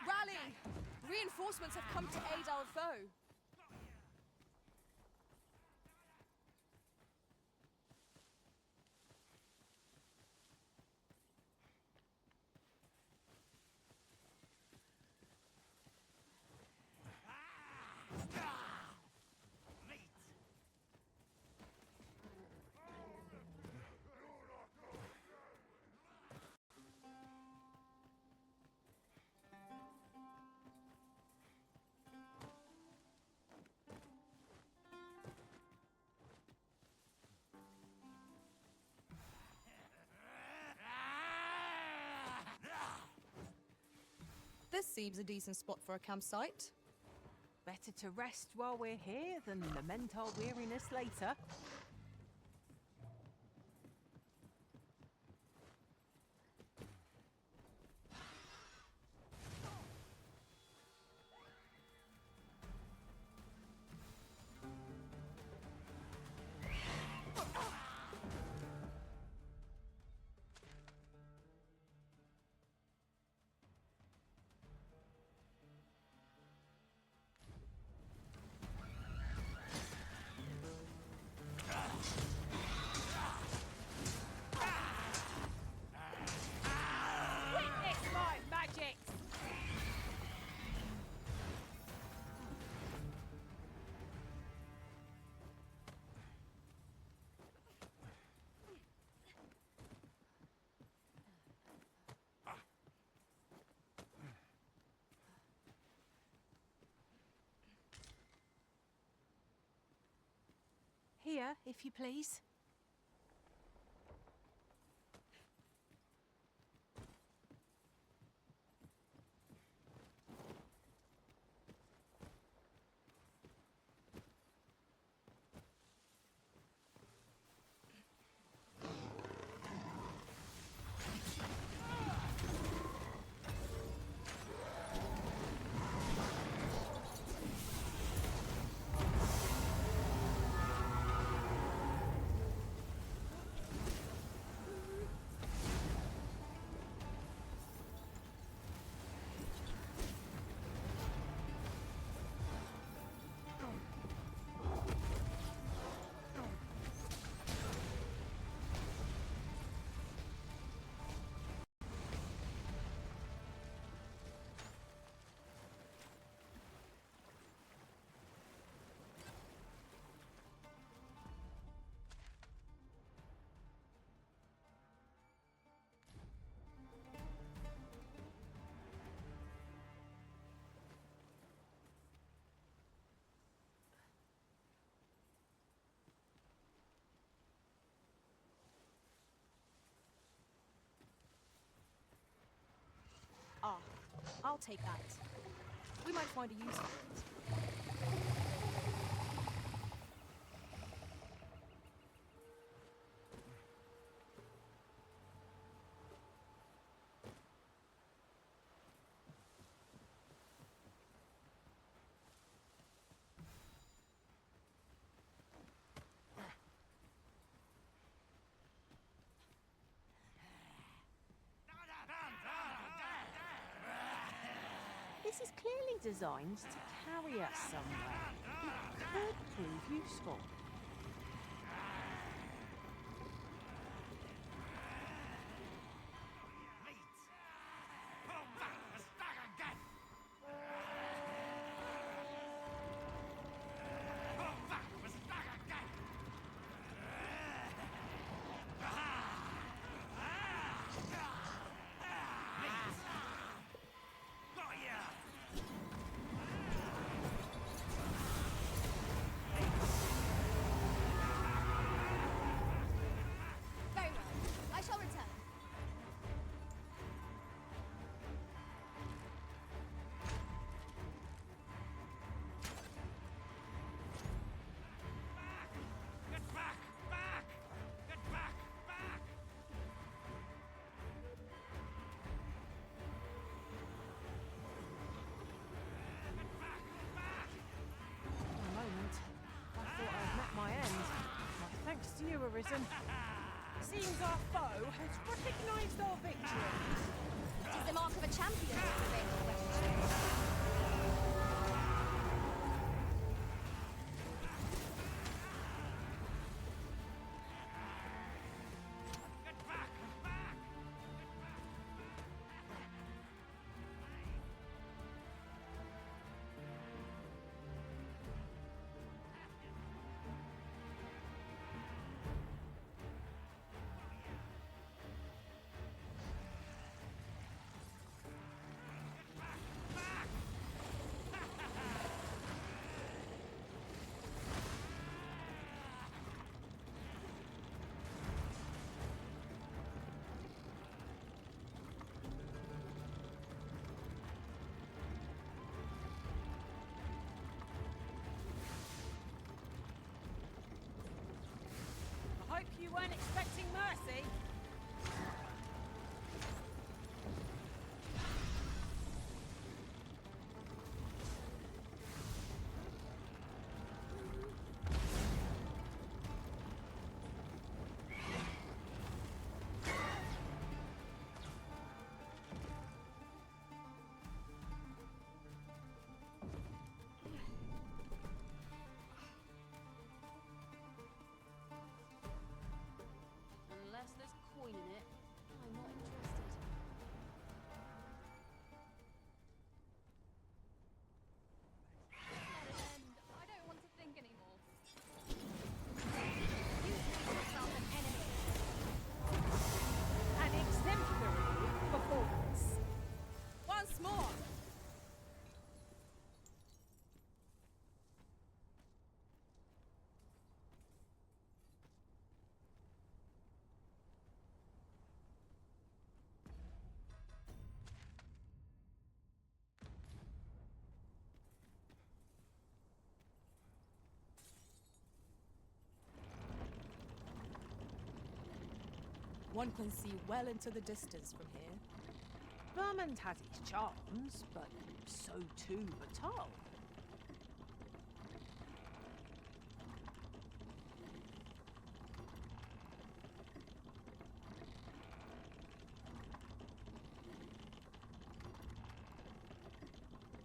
Rally! Reinforcements have come to aid our foe. seems a decent spot for a campsite. Better to rest while we're here than lament our weariness later. Witness my magic! Here, if you please. Ah, I'll take that. We might find a use for it. This is clearly designed to carry us somewhere. It could prove useful. Very well. I shall return. Get back! Back! Get back! Back! For a moment, I thought I'd met my end. But thanks to you, Arisen. Seems our foe has recognized our victory. It is the mark of a champion to regain your recognition. weren't expecting mercy. Unless there's coin in it, I'm not interested. Let it end. I don't want to think anymore. You make yourself an enemy. An exemplary performance. Once more! One can see well into the distance from here. Vermund has his charms, but so too Batal.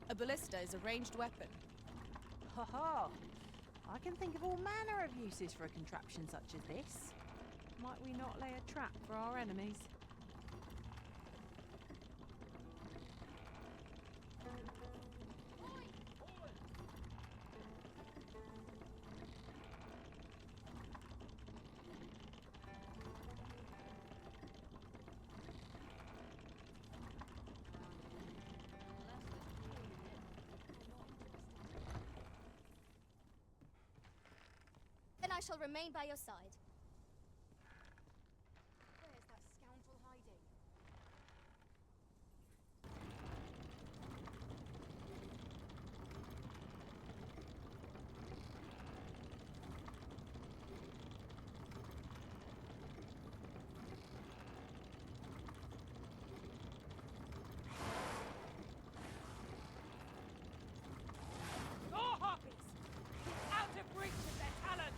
A ballista is a ranged weapon. Ha ha! I can think of all manner of uses for a contraption such as this. Might we not lay a trap for our enemies? Then I shall remain by your side. Where's that scoundrel hiding? Your harpies! Out of reach of their talons!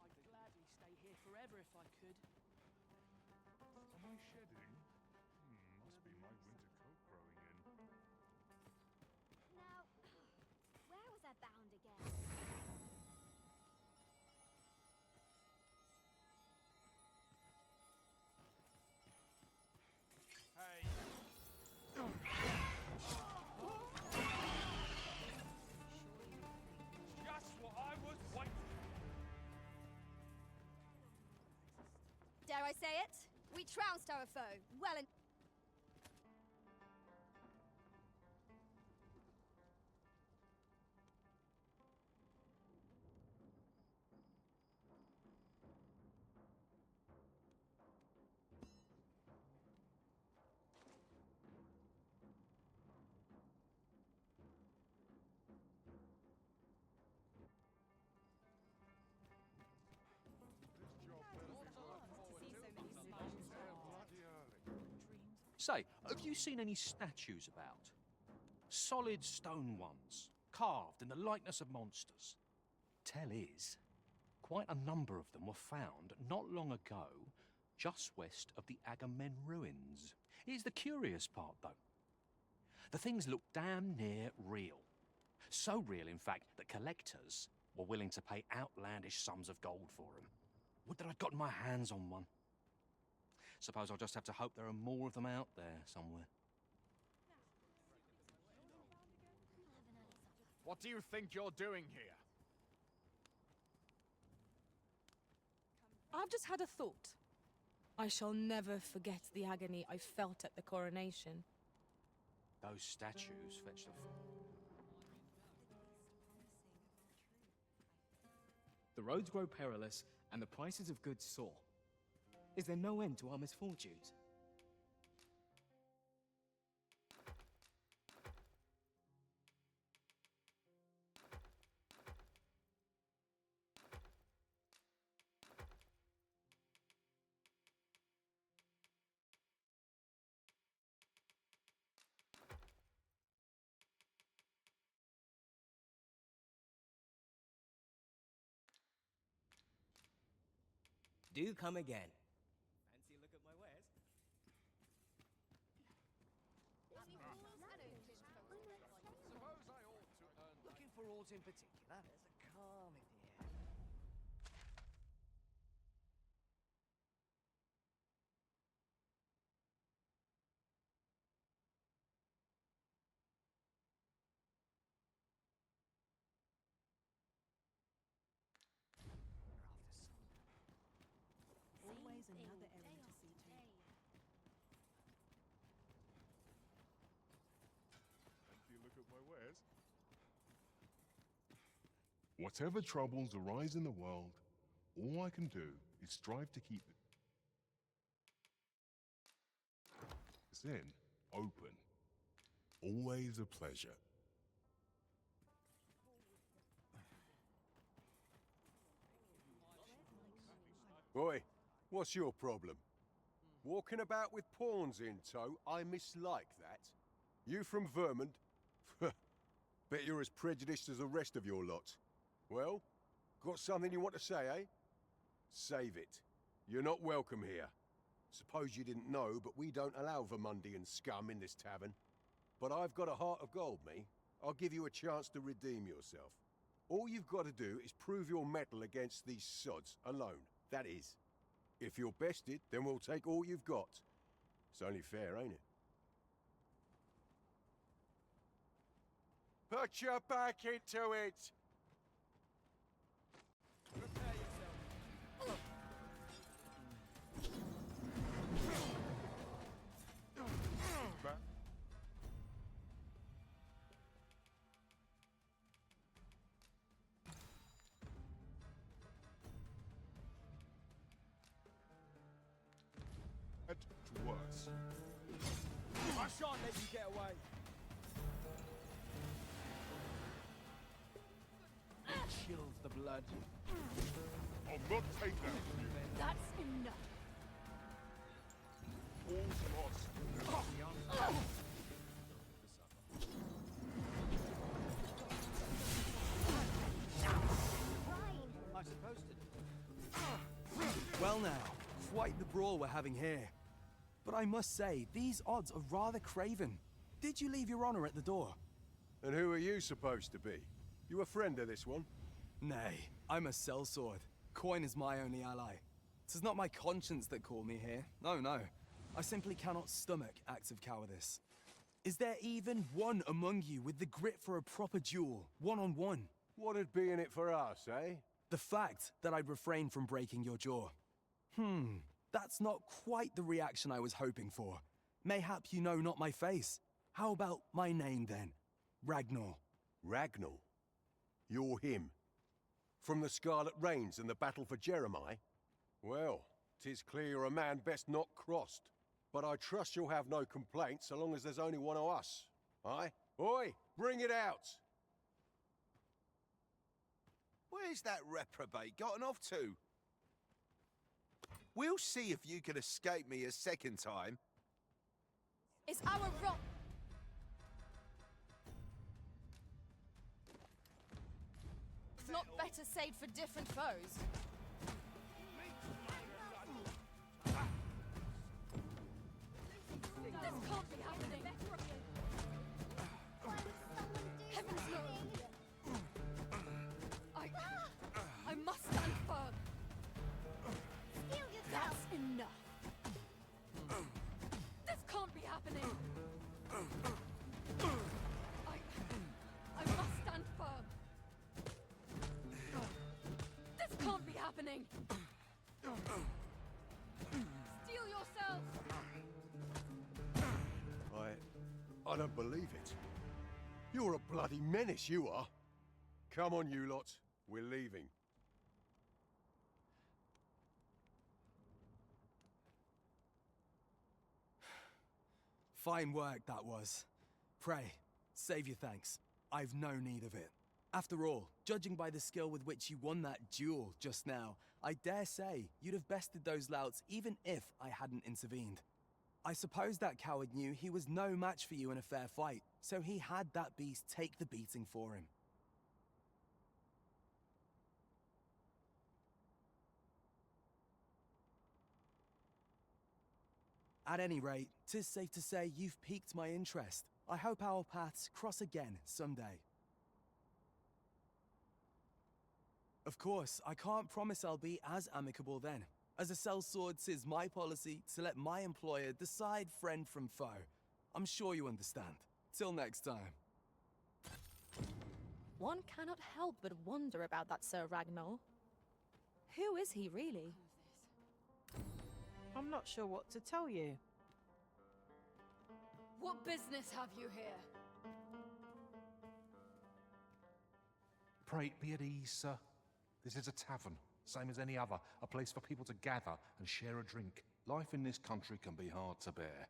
I'd gladly stay here forever if I could. Am I shedding? Must be my winter coat growing in. Now, where was I bound again? Hey. Just what I was waiting. Dare I say it? We trounced our foe. Well and... Say, have you seen any statues about? Solid stone ones, carved in the likeness of monsters. Tell is, quite a number of them were found not long ago, just west of the Agamemnon ruins. Here's the curious part, though. The things look damn near real. So real, in fact, that collectors were willing to pay outlandish sums of gold for them. Would that I'd gotten my hands on one. Suppose I'll just have to hope there are more of them out there somewhere. What do you think you're doing here? I've just had a thought. I shall never forget the agony I felt at the coronation. Those statues fetch the... The roads grow perilous, and the prices of goods soar. Is there no end to our misfortunes? Do come again. Fancy a look at my wares? Looking for aught in particular? There's a calm in the air. Always another errand to see to. Fancy a look at my wares? Whatever troubles arise in the world, all I can do is strive to keep it. Then, open. Always a pleasure. Oi, what's your problem? Walking about with pawns in tow, I mislike that. You from Vermont? Bet you're as prejudiced as the rest of your lot. Well, got something you want to say, eh? Save it. You're not welcome here. Suppose you didn't know, but we don't allow Vermundian scum in this tavern. But I've got a heart of gold, me. I'll give you a chance to redeem yourself. All you've got to do is prove your mettle against these sods alone. That is. If you're bested, then we'll take all you've got. It's only fair, ain't it? Put your back into it! Prepare yourself. To worse. I shan't let you get away. Chills the blood. I'll not take that from you. That's enough. All's lost. I'm supposed to do. Well now, quite the brawl we're having here. But I must say, these odds are rather craven. Did you leave your honor at the door? And who are you supposed to be? You a friend of this one? Nay, I'm a sellsword. Coin is my only ally. 'Tis not my conscience that called me here. No, no. I simply cannot stomach acts of cowardice. Is there even one among you with the grit for a proper duel, one-on-one? What'd be in it for us, eh? The fact that I'd refrain from breaking your jaw. That's not quite the reaction I was hoping for. Mayhap you know not my face. How about my name, then? Ragnar. Ragnar? You're him. From the Scarlet Rains and the battle for Jeremiah? Well, 'tis clear you're a man best not crossed. But I trust you'll have no complaints so long as there's only one of us. Aye? Oi, bring it out! Where's that reprobate gotten off to? We'll see if you can escape me a second time. It's our wrong. It's not better saved for different foes. This can't be happening. Heavens no! I must stand firm. happening? Steel yourself! I don't believe it. You're a bloody menace, you are. Come on, you lot. We're leaving. Fine work, that was. Pray, save your thanks. I've no need of it. After all, judging by the skill with which you won that duel just now, I dare say you'd have bested those louts even if I hadn't intervened. I suppose that coward knew he was no match for you in a fair fight, so he had that beast take the beating for him. At any rate, 'tis safe to say you've piqued my interest. I hope our paths cross again someday. Of course, I can't promise I'll be as amicable then. As a sellsword, 'tis my policy to let my employer decide friend from foe. I'm sure you understand. Till next time. One cannot help but wonder about that Sir Ragnar. Who is he really? I'm not sure what to tell you. What business have you here? Pray be at ease, sir. This is a tavern, same as any other, a place for people to gather and share a drink. Life in this country can be hard to bear,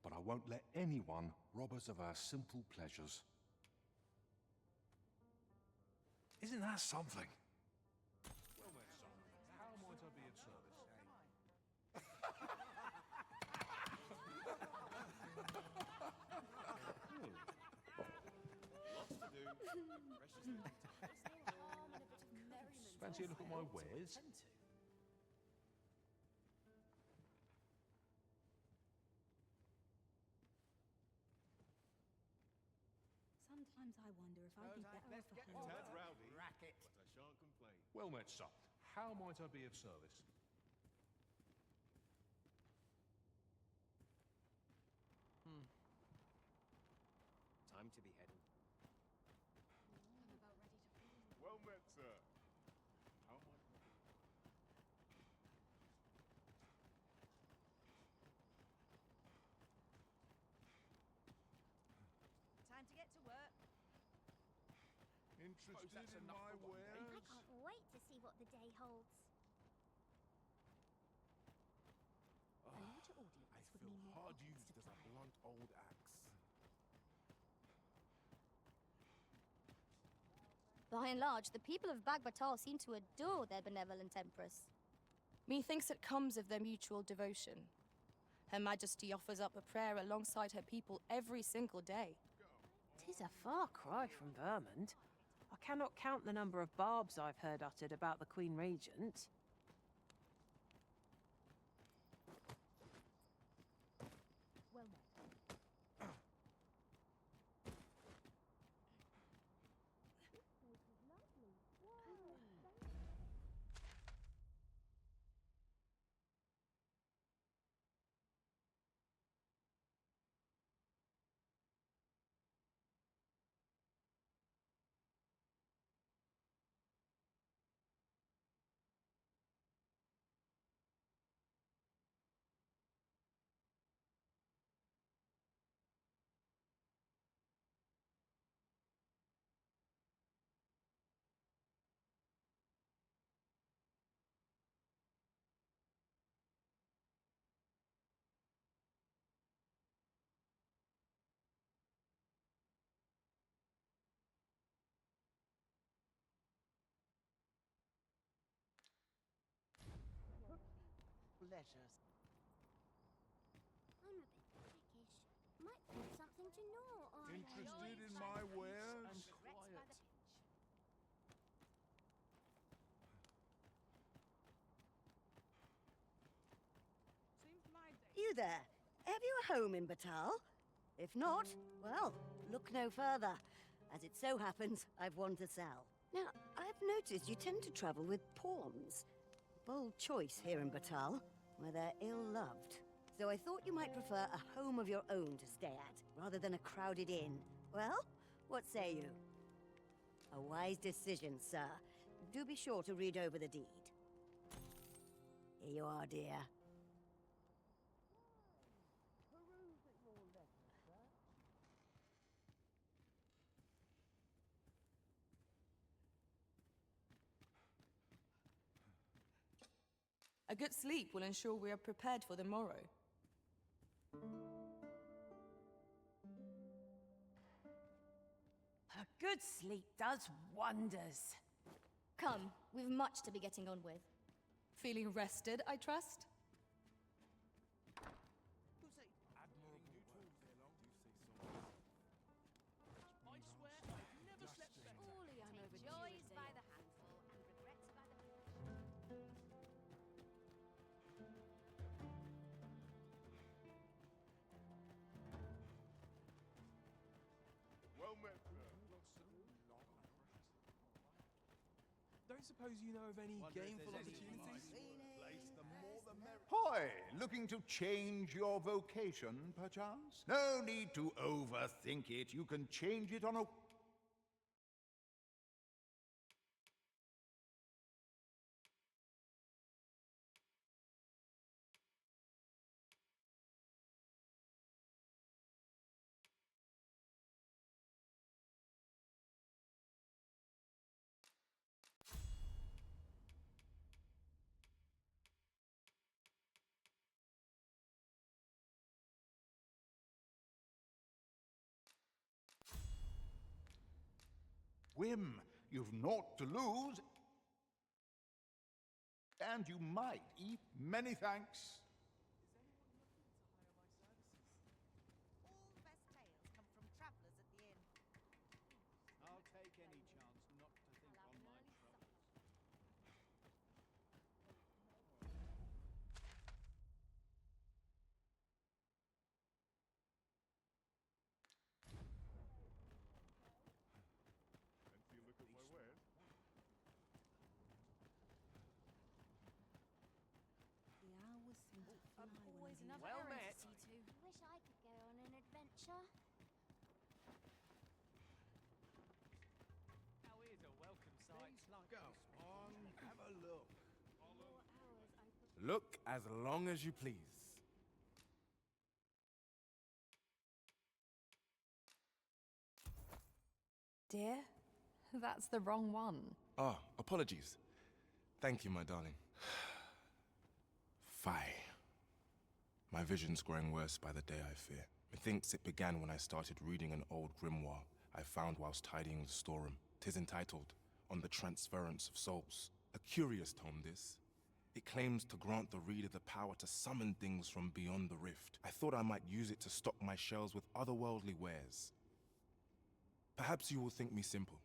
but I won't let anyone rob us of our simple pleasures. Isn't that something? Well met, son. How might I be of service? Lots to do. Fancy a look at my wares? Sometimes I wonder if I'd be better off at home. Tad rowdy, Racket. but I shan't complain. Well met, sir. How might I be of service? Time to be heading. I'm about ready to... Well met, sir. How might I be? Time to get to work. Interested in my wares? I can't wait to see what the day holds. A larger audience would mean more hard pockets used to as a play. blunt old axe. By and large, the people of Bagbatal seem to adore their benevolent empress. Methinks it comes of their mutual devotion. Her Majesty offers up a prayer alongside her people every single day. 'Tis a far cry from Vermont. I cannot count the number of barbs I've heard uttered about the Queen Regent. Well met. Letters. I'm a bit prickish. Might find something to gnaw on. Interested in my wares? And quiet. You there? Have you a home in Batal? If not, well, look no further. As it so happens, I've one to sell. Now, I've noticed you tend to travel with pawns. Bold choice here in Batal, where they're ill-loved. So I thought you might prefer a home of your own to stay at, rather than a crowded inn. Well, what say you? A wise decision, sir. Do be sure to read over the deed. Here you are, dear. A good sleep will ensure we are prepared for the morrow. A good sleep does wonders. Come, we've much to be getting on with. Feeling rested, I trust? I swear I've never slept better. Surely I'm overdue. Joys by the handful and regrets by the... Well met, Don't suppose you know of any gainful opportunities? Hi, looking to change your vocation, perchance? No need to overthink it. You can change it on a... whim. You've naught to lose. And you might eat. Many thanks. All the best tales come from travellers at the inn. I'll take any chance not to think on my troubles. Fancy a look at my wares? The hours seem to fly when Always I'm another Well errand met. to see to. Wish I could go on an adventure. How is a welcome sight? Go on, have a look. Look as long as you please. Dear, that's the wrong one. Ah, apologies. Thank you, my darling. Fie. My vision's growing worse by the day, I fear. Methinks it began when I started reading an old grimoire I found whilst tidying the storeroom. 'Tis entitled, On the Transference of Souls. A curious tome, this. It claims to grant the reader the power to summon things from beyond the rift. I thought I might use it to stock my shelves with otherworldly wares. Perhaps you will think me simple,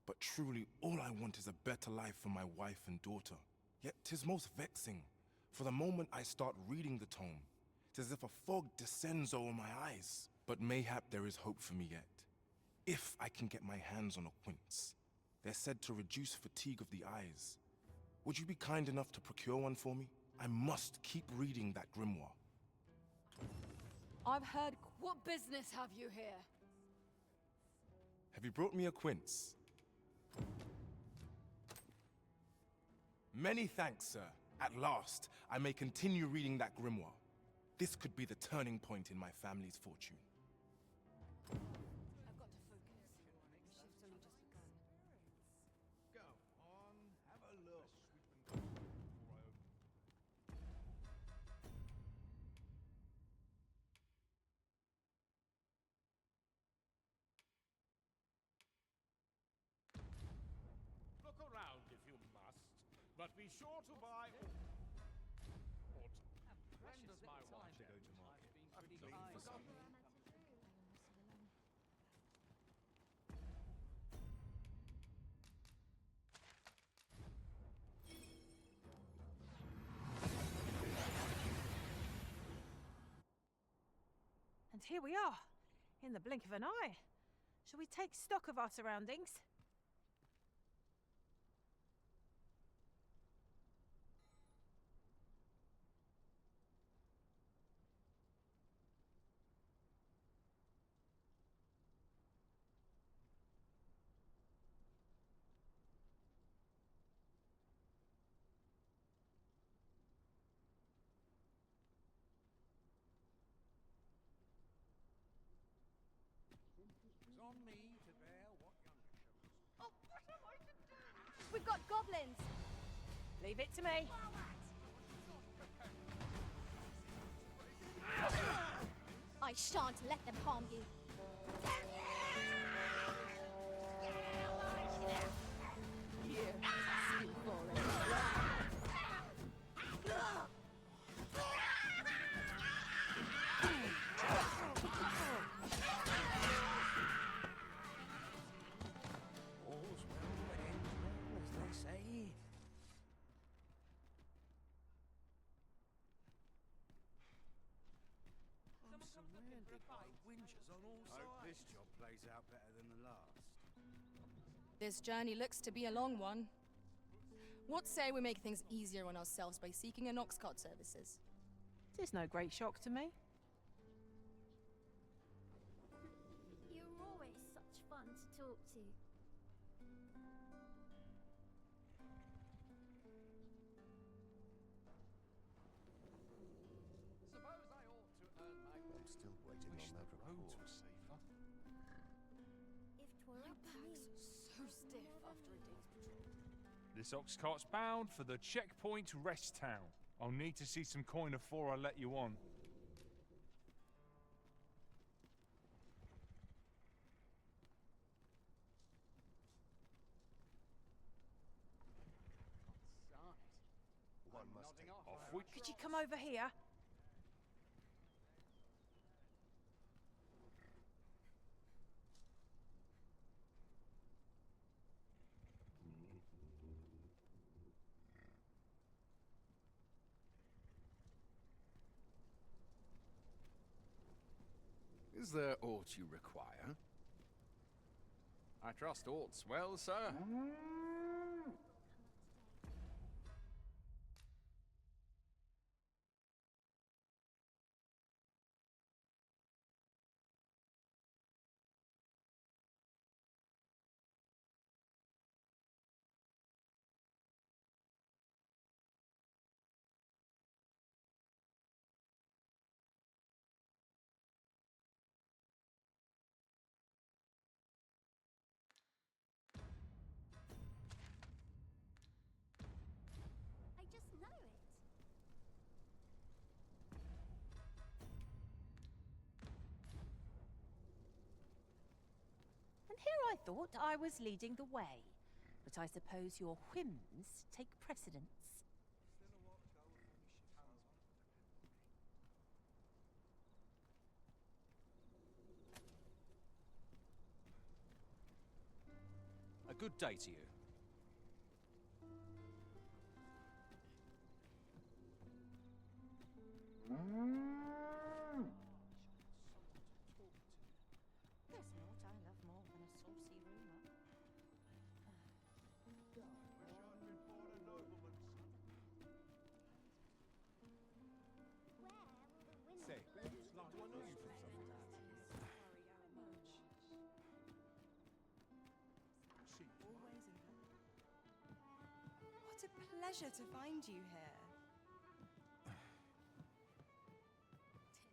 but truly all I want is a better life for my wife and daughter. Yet 'tis most vexing, for the moment I start reading the tome, 'tis as if a fog descends over my eyes. But mayhap there is hope for me yet, if I can get my hands on a quince. They're said to reduce fatigue of the eyes. Would you be kind enough to procure one for me? I must keep reading that grimoire. I've heard... What business have you here? Have you brought me a quince? Many thanks, sir. At last, I may continue reading that grimoire. This could be the turning point in my family's fortune. I've got to focus. Shift's only just begun. Go on, have a look. Look around if you must, but be sure to buy When does my wife go to market? I've been looking for some. And here we are, in the blink of an eye. Shall we take stock of our surroundings? We've got goblins! Leave it to me. I shan't let them harm you. All's well that ends well, as they say. I'm surrounded by winches on all I hope sides. this job plays out better than the last. This journey looks to be a long one. What say we make things easier on ourselves by seeking an ox cart services? It's no great shock to me. You're always such fun to talk to. Suppose I ought to earn my... I'm still waiting on that report. If 'twere up to me. So stiff after a day's patrol. This ox cart's bound for the checkpoint rest town. I'll need to see some coin afore I let you on. One must take Off we Could you come over here? Is there aught you require? I trust aught's well, sir. I just know it. And here I thought I was leading the way. But I suppose your whims take precedence. A good day to you. There's naught I love more than a saucy rumour. Say, do I know you from somewhere? What a pleasure to find you here.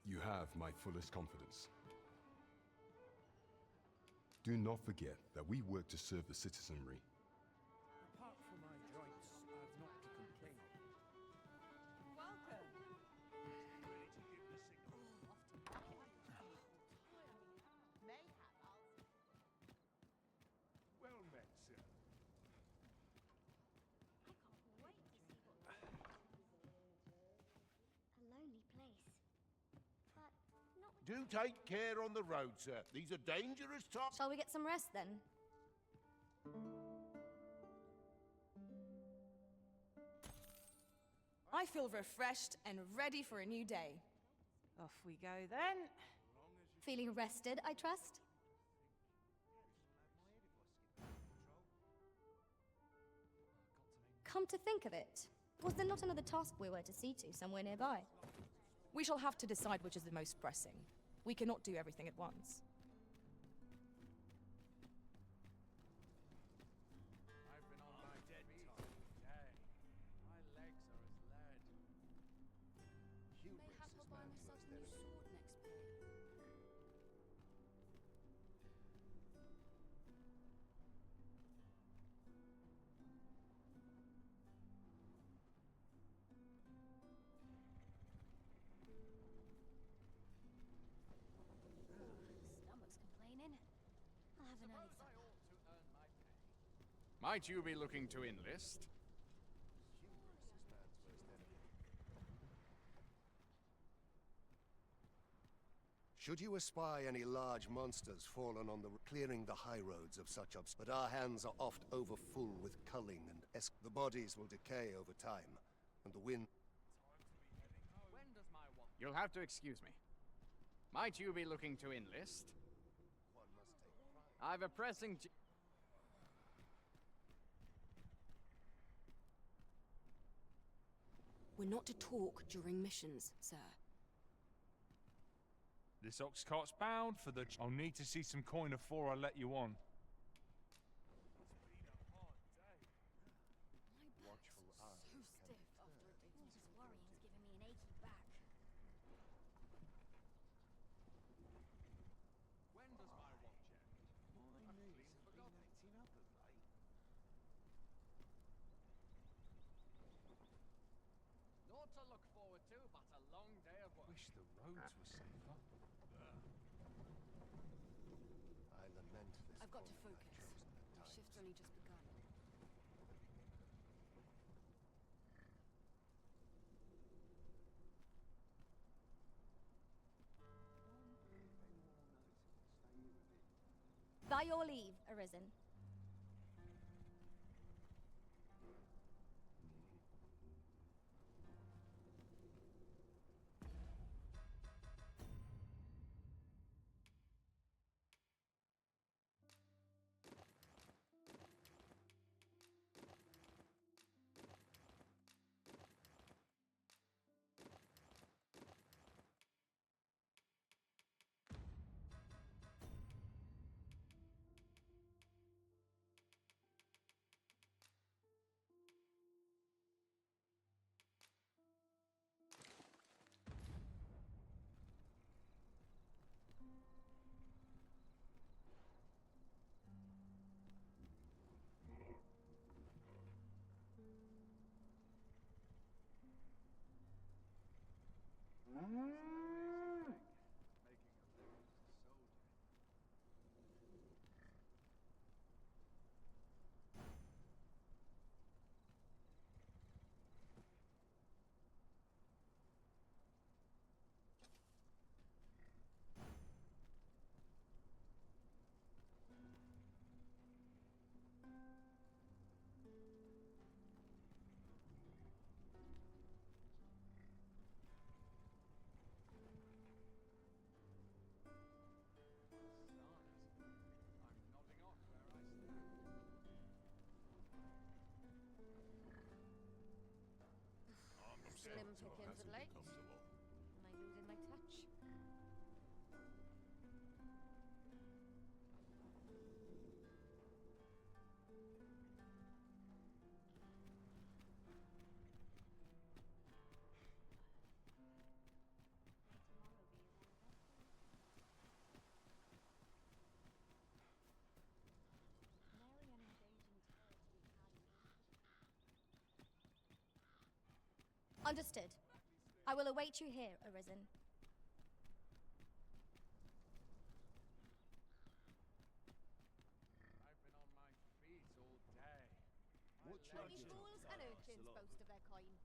You have my fullest confidence. Do not forget that we work to serve the citizenry. Apart from my joints, I've not to complain of. Welcome. Well met, sir. a lonely place. But not with Do take care on the road, sir. These are dangerous times. Shall we get some rest then? I feel refreshed and ready for a new day. Off we go then. Feeling rested, I trust? Come to think of it, was there not another task we were to see to somewhere nearby? We shall have to decide which is the most pressing. We cannot do everything at once. I've been on my dead top day. My legs are as lead. Mayhap I'll buy myself a new sword next pay. Might you be looking to enlist? Should you espy any large monsters fallen on the clearing the high roads of such but our hands are oft overfull with culling and the bodies will decay over time, and the wind. You'll have to excuse me. Might you be looking to enlist? I've a pressing. We're not to talk during missions, sir. This ox cart's bound for the. I'll need to see some coin before I let you on. Watchful eyes so stiff after a day. All this worrying's giving me an achy back. When does my watch end? My knees have been acting up of late. Naught to look forward to, but a long day of work. Wish the roads were safer. I lament this. I've got to focus. My shift's only just begun. By your leave, Arisen. Slim pickings of late. Am I losing my touch? Understood. I will await you here, Arisen. I've been on my feet all day. Only fools and urchins boast of their coin.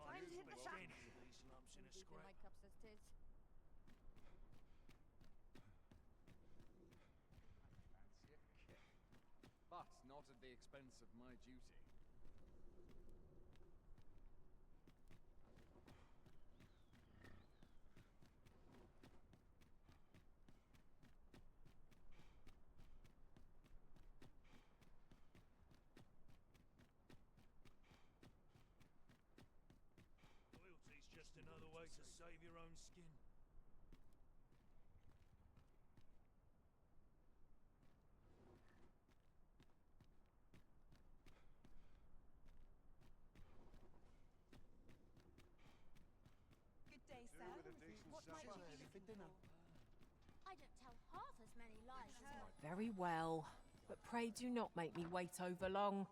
Time to hit the sack. Deep in my cups as 'tis. Fancy a kick. But not at the expense of my duty. Loyalty's just another way to save your own skin. I don't tell half as many lies as my... Very well, but pray do not make me wait over long.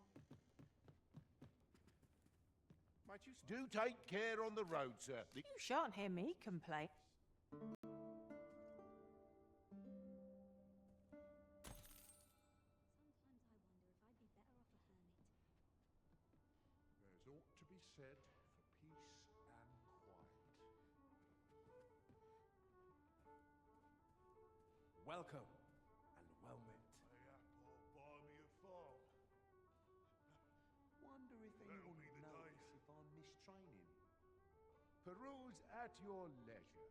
Do take care on the road, sir. You shan't hear me complain. There's ought to be said for peace and quiet. Welcome, and well met. Wonder if anyone would notice if I'm mistraining. Peruse at your leisure.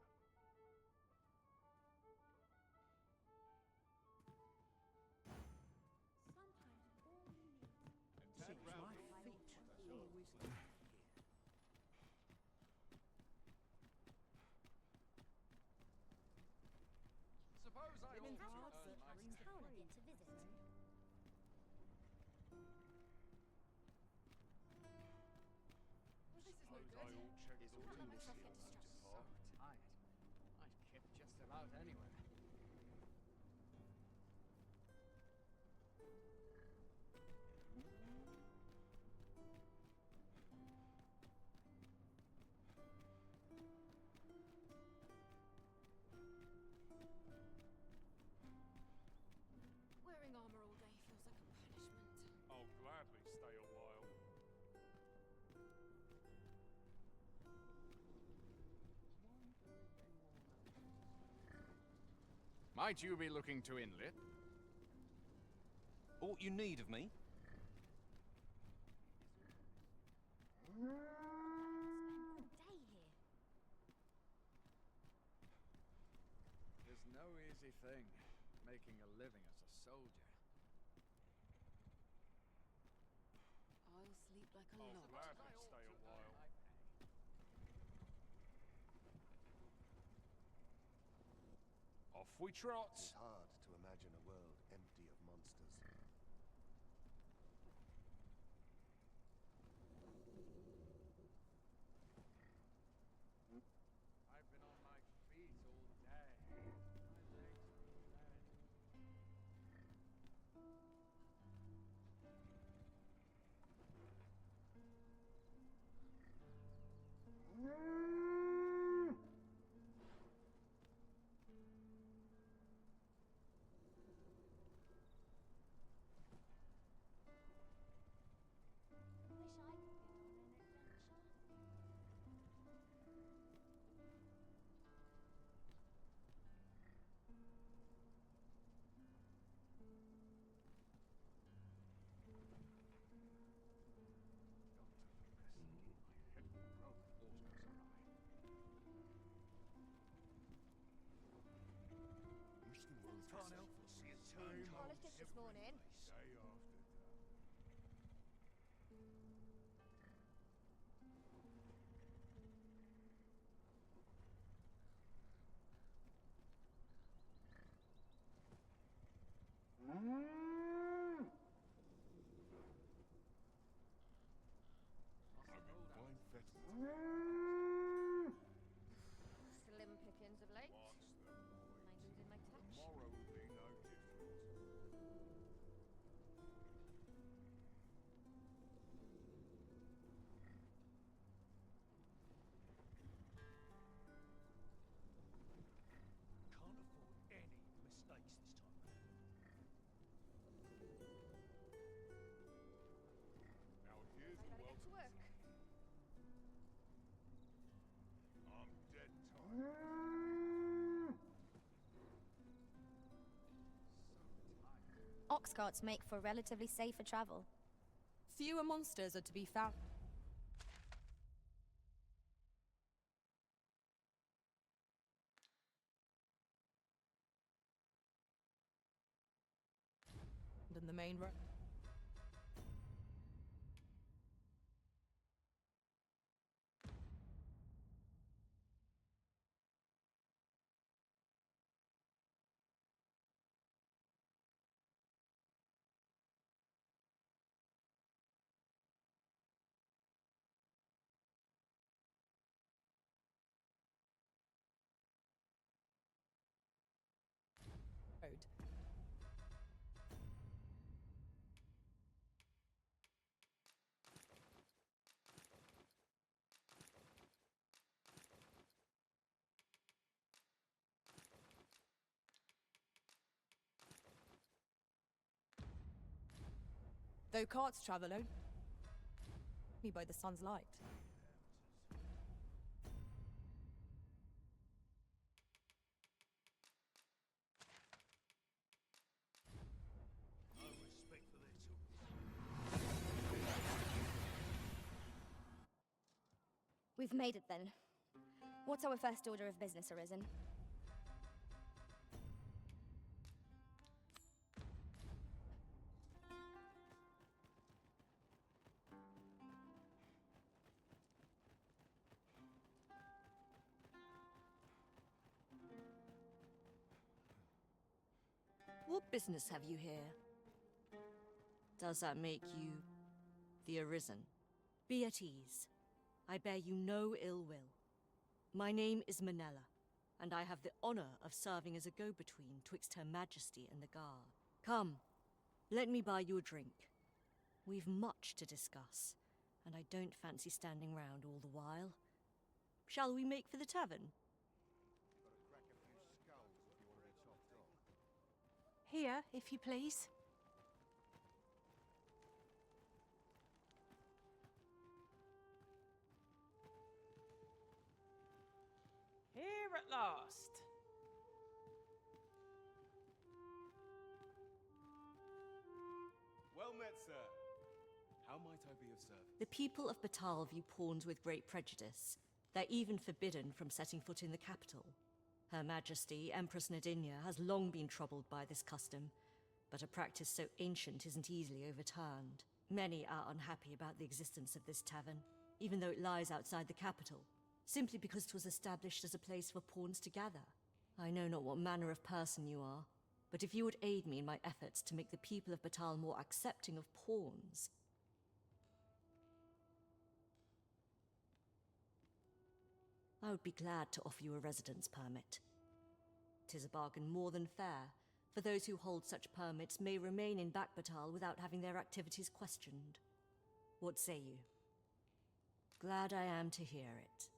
Seems my feet always here. Suppose I Women ought have to to earn seek my out town a bit to visit. Well, this is no good. It's all I'm too so misty, tired. I'd kip just about anywhere. Wearing armor all day feels like a punishment. I'll gladly stay a while. Might you be looking to inlet? Aught you need of me? Spend all day here. There's no easy thing, making a living as a soldier. I'll sleep like a I'll log. gladly stay a while. Off we trot. It's hard to imagine a world empty of monsters. I've been on my feet all day. My legs are dead. Wish I could go on an adventure. Polished it this morning. Slim pickings of late. Am I losing my touch? Tomorrow will be no different. Can't afford any mistakes this time. Now here's I a gotta get to work. I'm dead tired. Ox carts make for relatively safer travel. Fewer monsters are to be found. Than the main road. Though carts travel only by the sun's light. We've made it then. What's our first order of business, Arisen? What business have you here? Does that make you the Arisen? Be at ease. I bear you no ill will. My name is Manella, and I have the honor of serving as a go-between twixt Her Majesty and the Guard. Come, let me buy you a drink. We've much to discuss, and I don't fancy standing round all the while. Shall we make for the tavern? Here, if you please. Here at last. Well met, sir. How might I be of service? The people of Batal view pawns with great prejudice. They're even forbidden from setting foot in the capital. Her Majesty, Empress Nadinia, has long been troubled by this custom, but a practice so ancient isn't easily overturned. Many are unhappy about the existence of this tavern, even though it lies outside the capital, simply because it was established as a place for pawns to gather. I know not what manner of person you are, but if you would aid me in my efforts to make the people of Batal more accepting of pawns... I would be glad to offer you a residence permit. 'Tis a bargain more than fair, for those who hold such permits may remain in Batal without having their activities questioned. What say you? Glad I am to hear it.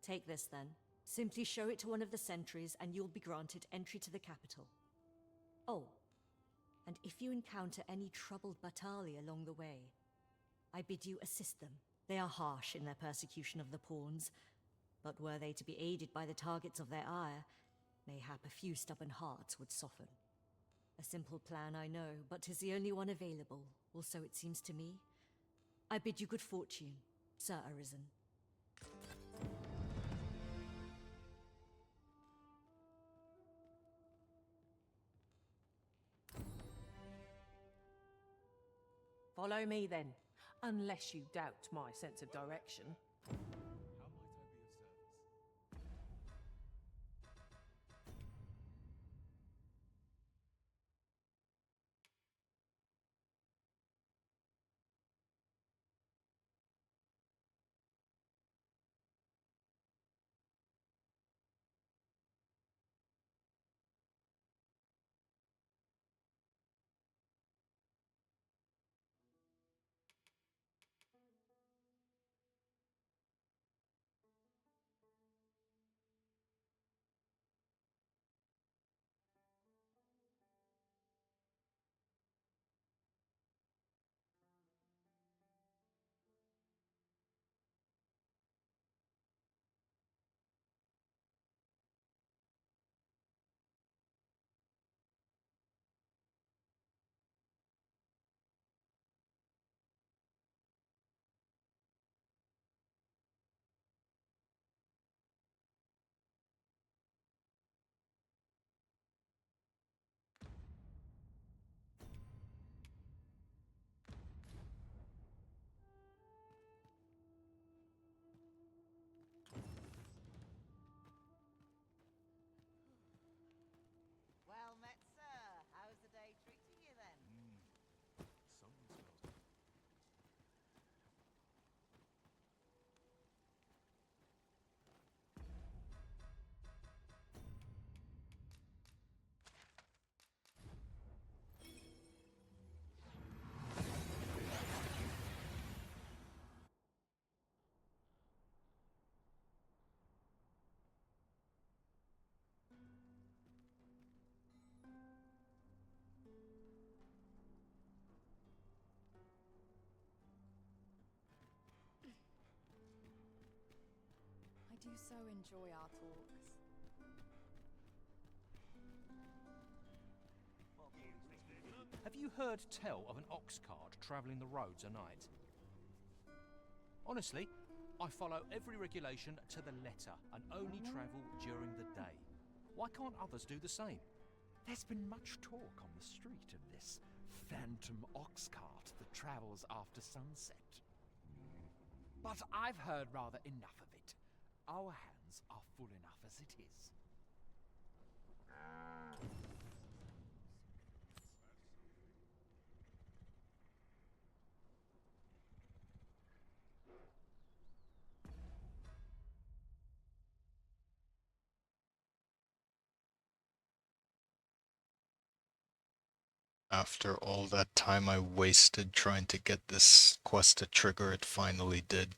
Take this then. Simply show it to one of the sentries and you'll be granted entry to the capital. Oh, and if you encounter any troubled Batali along the way, I bid you assist them. They are harsh in their persecution of the pawns, but were they to be aided by the targets of their ire, mayhap a few stubborn hearts would soften. A simple plan, I know, but 'tis the only one available, or so it seems to me. I bid you good fortune, Sir Arisen. Follow me then, unless you doubt my sense of direction. How might I be of service? so enjoy our talks. Have you heard tell of an ox cart travelling the roads at night? Honestly, I follow every regulation to the letter and only travel during the day. Why can't others do the same? There's been much talk on the street of this phantom ox cart that travels after sunset. But I've heard rather enough of it. Our hands are full enough as it is. After all that time I wasted trying to get this quest to trigger, it finally did.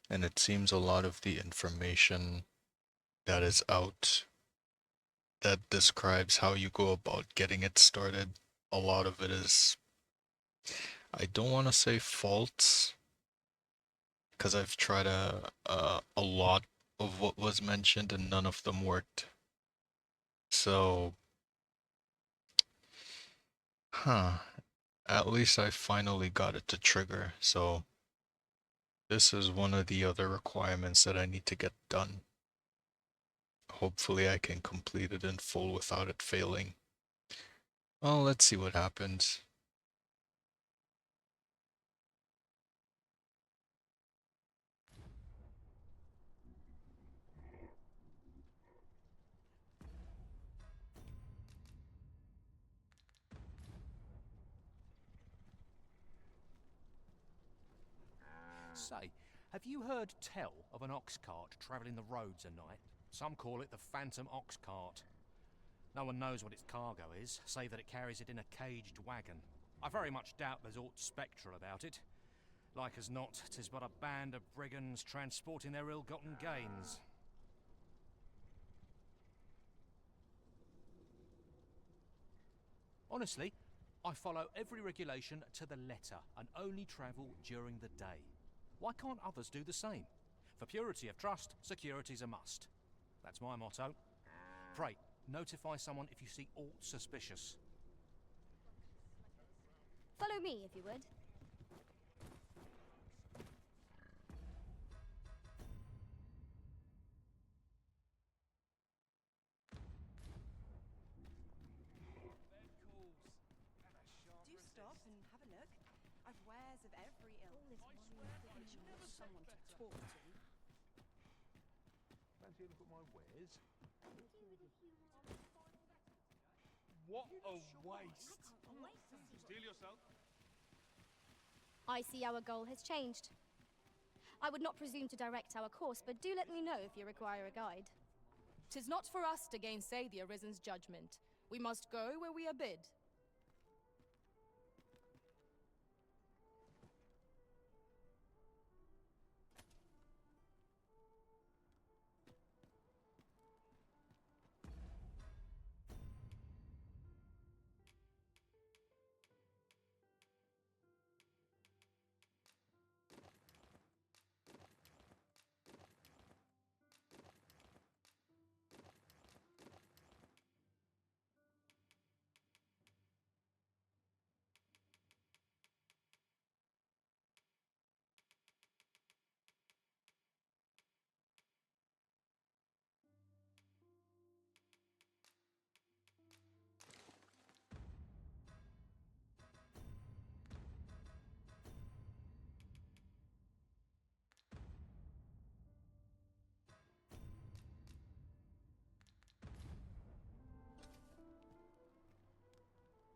And it seems a lot of the information that is out that describes how you go about getting it started, a lot of it is, I don't want to say false, because I've tried a lot of what was mentioned and none of them worked. So, at least I finally got it to trigger, so this is one of the other requirements that I need to get done. Hopefully I can complete it in full without it failing. Well, let's see what happens. Say, have you heard tell of an ox cart travelling the roads at night? Some call it the phantom ox cart. No one knows what its cargo is, save that it carries it in a caged wagon. I very much doubt there's aught spectral about it. Like as not, 'tis but a band of brigands transporting their ill-gotten gains. Honestly, I follow every regulation to the letter and only travel during the day. Why can't others do the same? For purity of trust, security's a must. That's my motto. Pray, notify someone if you see aught suspicious. Follow me, if you would. Do stop and have a look. I've wares of every ilk. Someone to talk to. Fancy a look at my wares? What a waste! Steal yourself. I see our goal has changed. I would not presume to direct our course, but do let me know if you require a guide. 'Tis not for us to gainsay the Arisen's judgment. We must go where we are bid.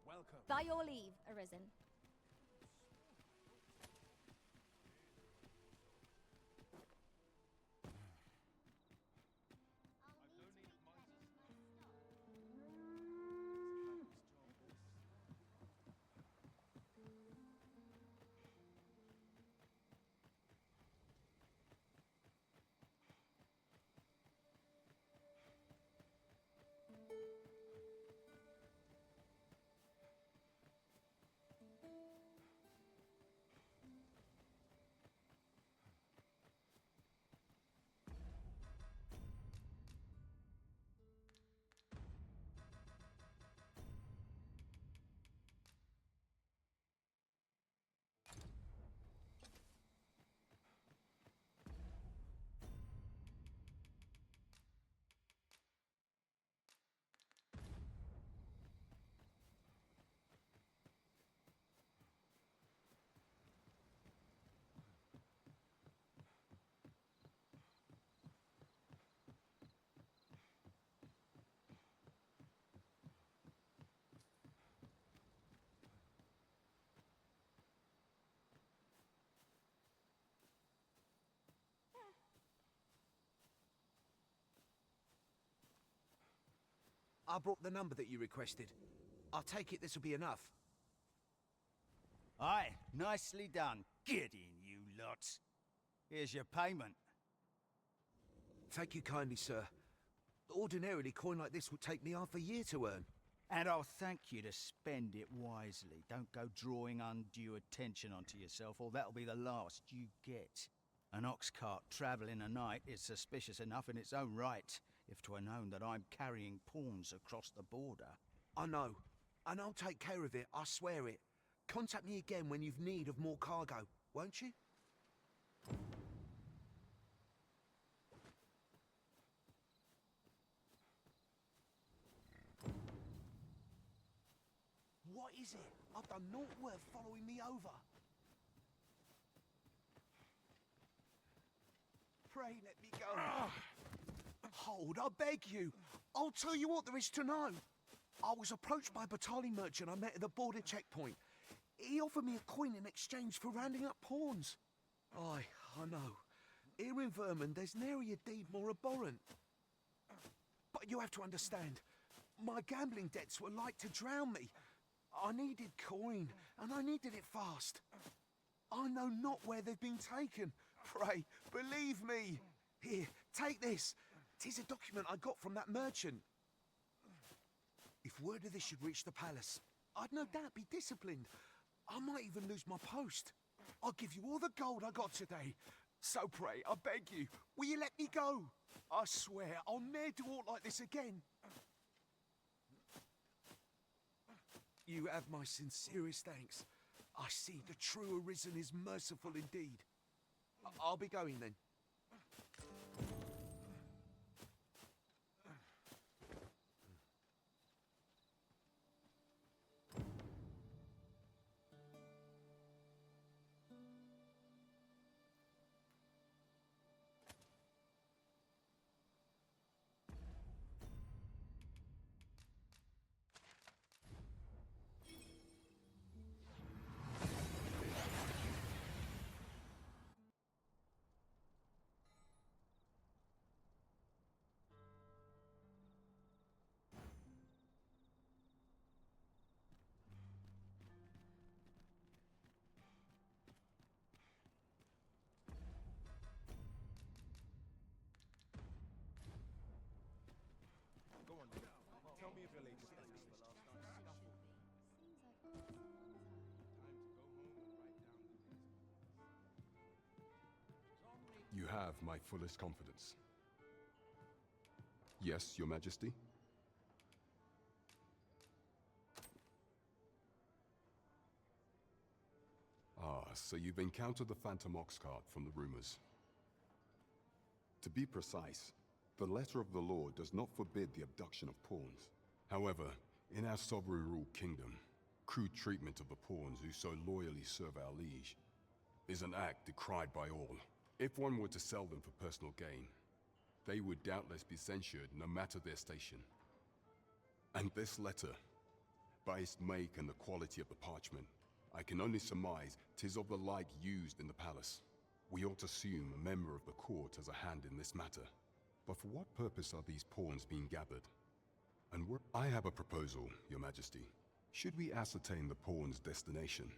Welcome. By your leave, Arisen. I brought the number that you requested. I'll take it this will be enough. Aye, nicely done. Get in, you lot. Here's your payment. Thank you kindly, sir. Ordinarily, coin like this would take me half a year to earn. And I'll thank you to spend it wisely. Don't go drawing undue attention onto yourself, or that'll be the last you get. An ox cart travelling a night is suspicious enough in its own right, if 'twere known that I'm carrying pawns across the border. I know, and I'll take care of it, I swear it. Contact me again when you've need of more cargo, won't you? What is it? I've done naught worth following me over. Pray let me go. Hold, I beg you. I'll tell you what there is to know. I was approached by a battalion merchant I met at the border checkpoint. He offered me a coin in exchange for rounding up pawns. Aye, I know. Here in Vermund, there's nary a deed more abhorrent. But you have to understand, my gambling debts were like to drown me. I needed coin, and I needed it fast. I know not where they've been taken. Pray, believe me. Here, take this. 'Tis a document I got from that merchant. If word of this should reach the palace, I'd no doubt be disciplined. I might even lose my post. I'll give you all the gold I got today. So pray, I beg you, will you let me go? I swear I'll ne'er do aught like this again. You have my sincerest thanks. I see the true Arisen is merciful indeed. I'll be going then. You have my fullest confidence. Yes, Your Majesty? Ah, so you've encountered the Phantom Ox cart from the rumors. To be precise, the letter of the law does not forbid the abduction of pawns. However, in our sovereign-ruled kingdom, crude treatment of the pawns who so loyally serve our liege is an act decried by all. If one were to sell them for personal gain, they would doubtless be censured no matter their station. And this letter, by its make and the quality of the parchment, I can only surmise 'tis of the like used in the palace. We ought to assume a member of the court has a hand in this matter. But for what purpose are these pawns being gathered? And I have a proposal, Your Majesty. Should we ascertain the pawn's destination,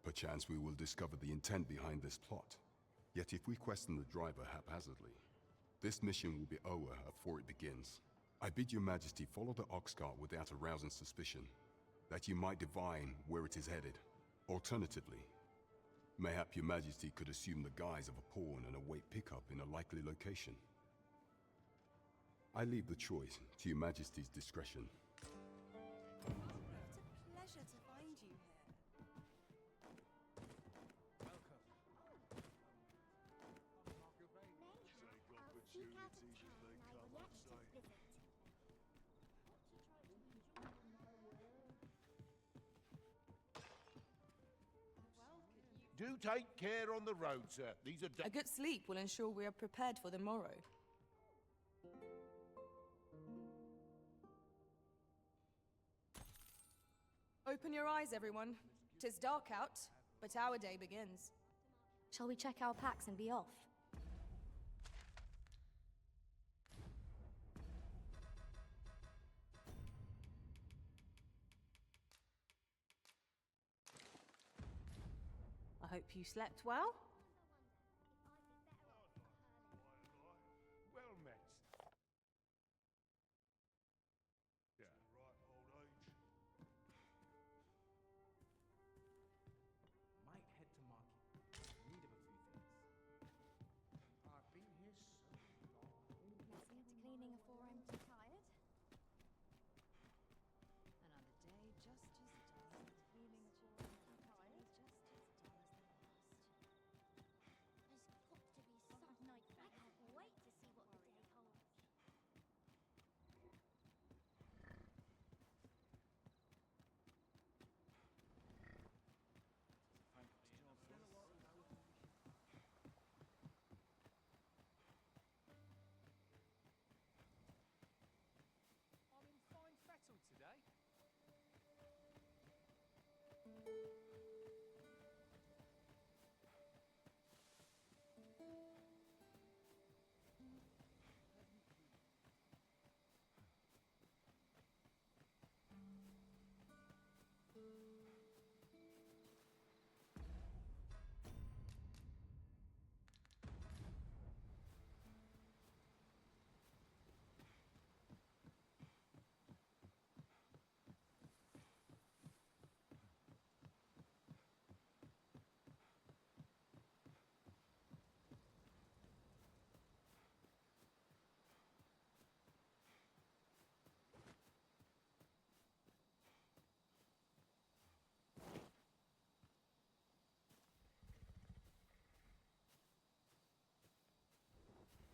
perchance we will discover the intent behind this plot. Yet if we question the driver haphazardly, this mission will be over before it begins. I bid Your Majesty follow the ox cart without arousing suspicion, that you might divine where it is headed. Alternatively, mayhap Your Majesty could assume the guise of a pawn and await pickup in a likely location. I leave the choice to Your Majesty's discretion. It's a pleasure to find you here. Do take care on the road, sir. These are... A good sleep will ensure we are prepared for the morrow. Open your eyes, everyone. 'Tis dark out, but our day begins. Shall we check our packs and be off? hope you slept well. Well met. Yeah. Might head to market. Need of a few things. I've been here so long. Messing to cleaning a 4 empty tired. Another day just as dull. Cleaning a 4 empty tired. Just as dull as the last. There's got to be some night. I can't wait to see what the day holds. I'm in fine fettle today.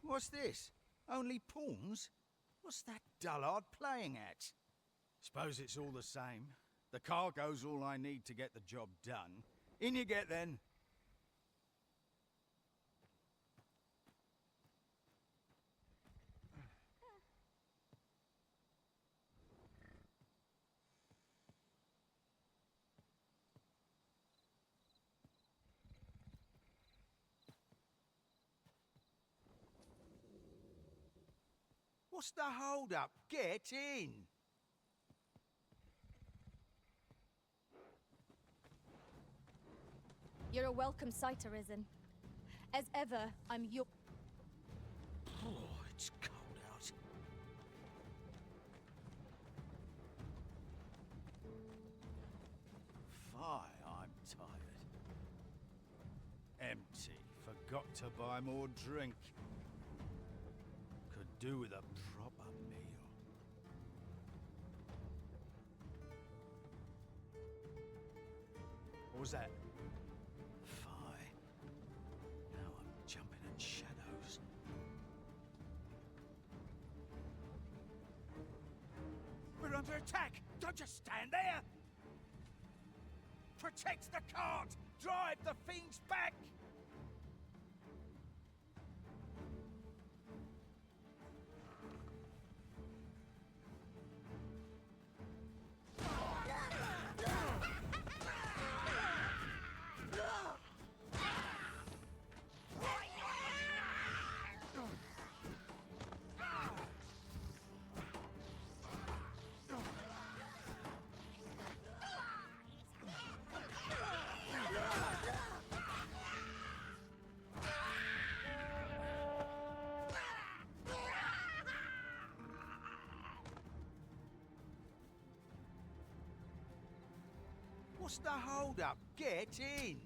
What's this? Only pawns? What's that dullard playing at? Suppose it's all the same. The cargo's all I need to get the job done. In you get then. What's the hold-up? Get in! You're a welcome sight, Arisen. As ever, I'm your... Oh, it's cold out. Fie, I'm tired. Empty. Forgot to buy more drink. Could do with a proper meal. What was that? Fie. Now I'm jumping in shadows. We're under attack! Don't just stand there! Protect the cart! Drive the fiends back! What's the hold-up? Get in!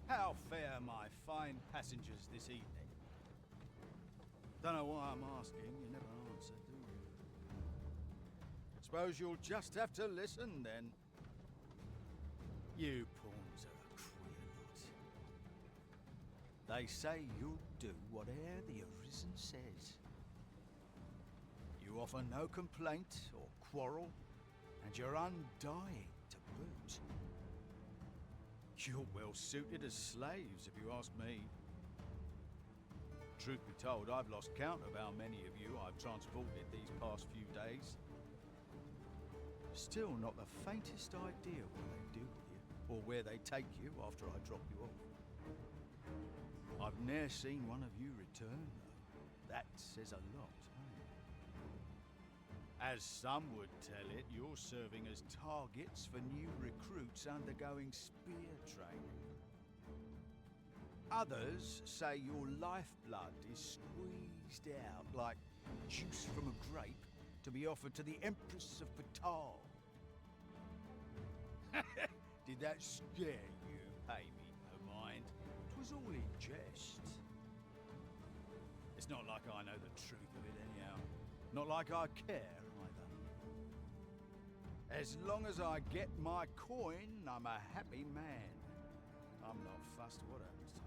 How fare my fine passengers this evening? Don't know why I'm asking, you never answer, do you? Suppose you'll just have to listen, then. You pawns are a queer lot. They say you'll do whate'er the Arisen says. You offer no complaint or quarrel, and you're undying to boot. You're well suited as slaves, if you ask me. Truth be told, I've lost count of how many of you I've transported these past few days. Still not the faintest idea what they do with you, or where they take you after I drop you off. I've ne'er seen one of you return, though. That says a lot, eh? As some would tell it, you're serving as targets for new recruits undergoing spear training. Others say your lifeblood is squeezed out like juice from a grape to be offered to the Empress of Batal. Did that scare you? Pay me no mind. 'Twas all in jest. It's not like I know the truth of it anyhow. Not like I care either. As long as I get my coin, I'm a happy man. I'm not fussed what happens to you.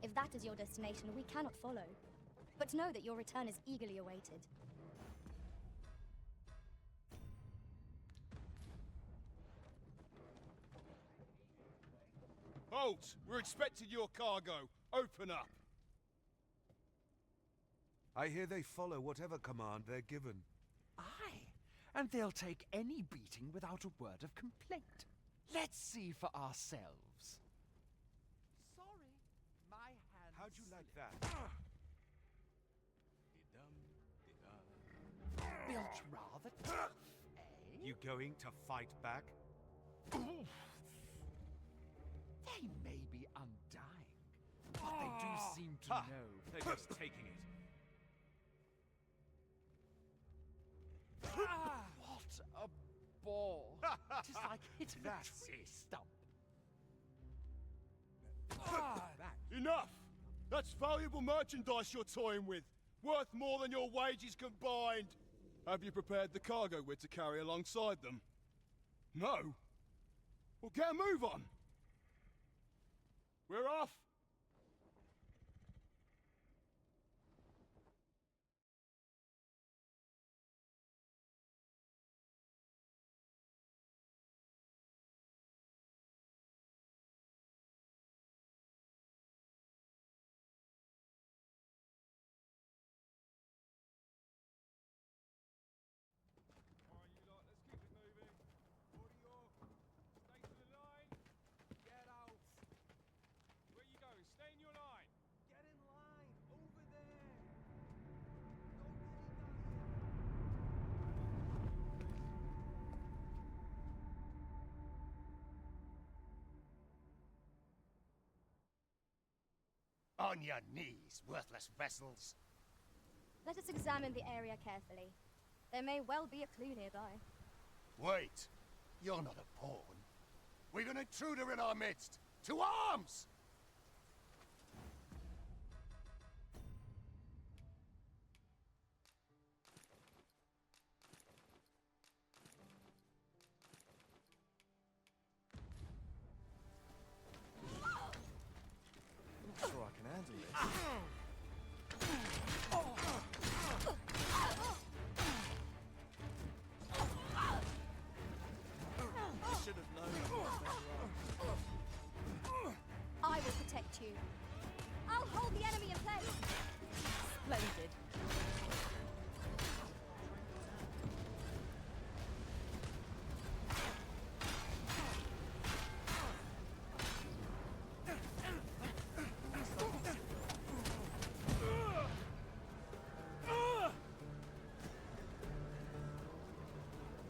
If that is your destination, we cannot follow. But know that your return is eagerly awaited. Halt! We're expecting your cargo. Open up. I hear they follow whatever command they're given. Aye, and they'll take any beating without a word of complaint. Let's see for ourselves. Sorry, my hand. How'd you like that? Built rather tough, eh? You going to fight back? They may be undying, but they do seem to know. They're just taking it. What a ball! Just like hitting a tree stump. Enough! That's valuable merchandise you're toying with. Worth more than your wages combined. Have you prepared the cargo we're to carry alongside them? No? Well, get a move on. We're off. On your knees, worthless vessels. Let us examine the area carefully. There may well be a clue nearby. Wait. You're not a pawn. We've an intruder in our midst. To arms! Not sure I can handle this. I should have known I was better off. I will protect you. I'll hold the enemy in place. Splendid.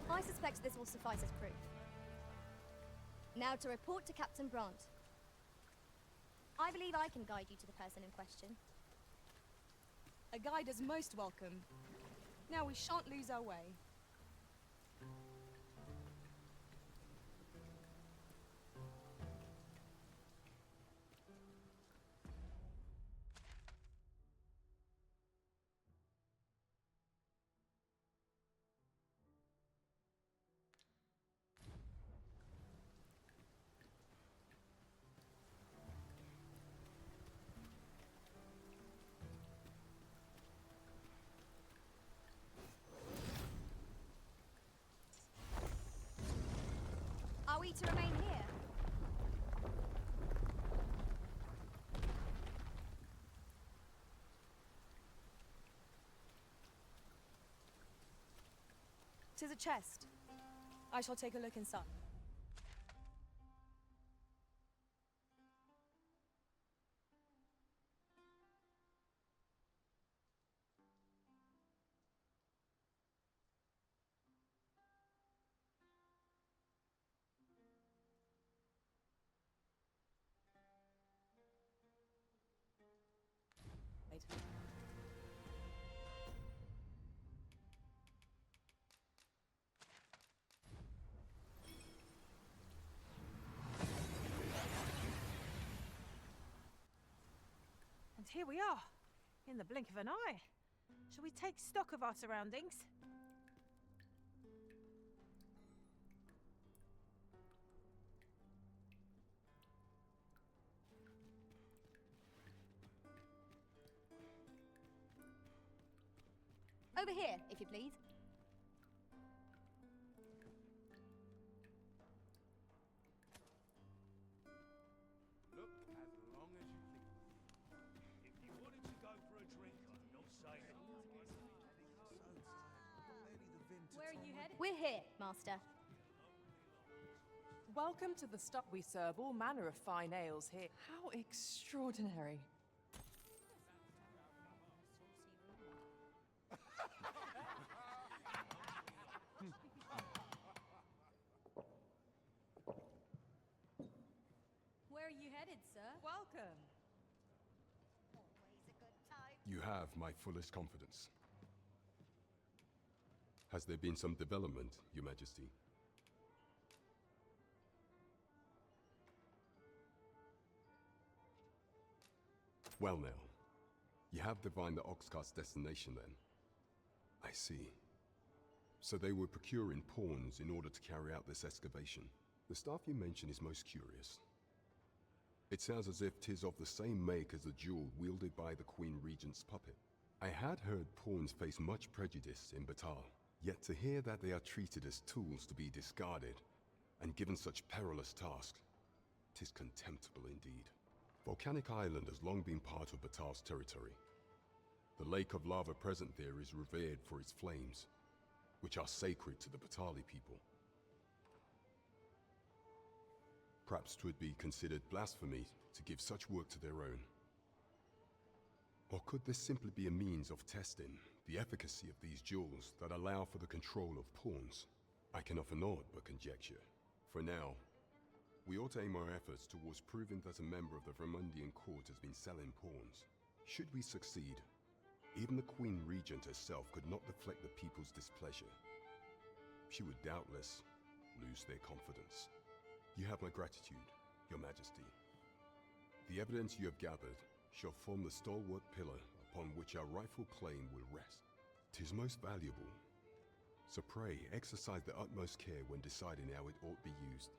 I suspect this will suffice as proof. Now to report to Captain Brandt. I believe I can guide you to the person in question. A guide is most welcome. Now we shan't lose our way. to remain here. "'Tis a chest. I shall take a look inside." And here we are, in the blink of an eye. Shall we take stock of our surroundings? Over here, if you please. Look as long as you please. If you wanted to go for a drink, I'm not saying. Where are you headed? We're here, Master. Welcome to the stop. We serve all manner of fine ales here. How extraordinary. Where are you headed, sir? Welcome. Always a good time. You have my fullest confidence. Has there been some development, Your Majesty? Well now, you have divined the Oxcart's destination then. I see. So they were procuring pawns in order to carry out this excavation. The stuff you mention is most curious. It sounds as if 'tis of the same make as the jewel wielded by the Queen Regent's puppet. I had heard pawns face much prejudice in Batal, yet to hear that they are treated as tools to be discarded and given such perilous tasks, 'tis contemptible indeed. Volcanic Island has long been part of Batal's territory. The lake of lava present there is revered for its flames, which are sacred to the Batali people. Perhaps 'twould be considered blasphemy to give such work to their own. Or could this simply be a means of testing the efficacy of these jewels that allow for the control of pawns? I can offer naught but conjecture. For now, we ought to aim our efforts towards proving that a member of the Vermundian court has been selling pawns. Should we succeed, even the Queen Regent herself could not deflect the people's displeasure. She would doubtless lose their confidence. You have my gratitude, Your Majesty. The evidence you have gathered shall form the stalwart pillar upon which our rightful claim will rest. 'Tis most valuable. So pray, exercise the utmost care when deciding how it ought be used.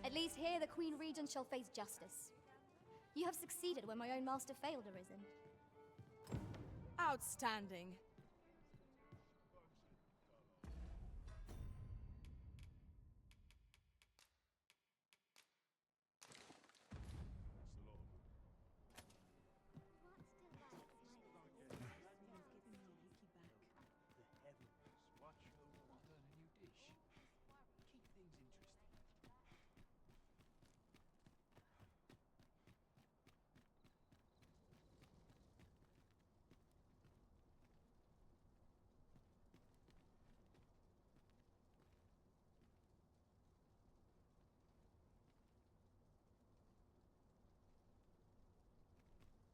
At least here the Queen Regent shall face justice. You have succeeded where my own master failed, Arisen. Outstanding.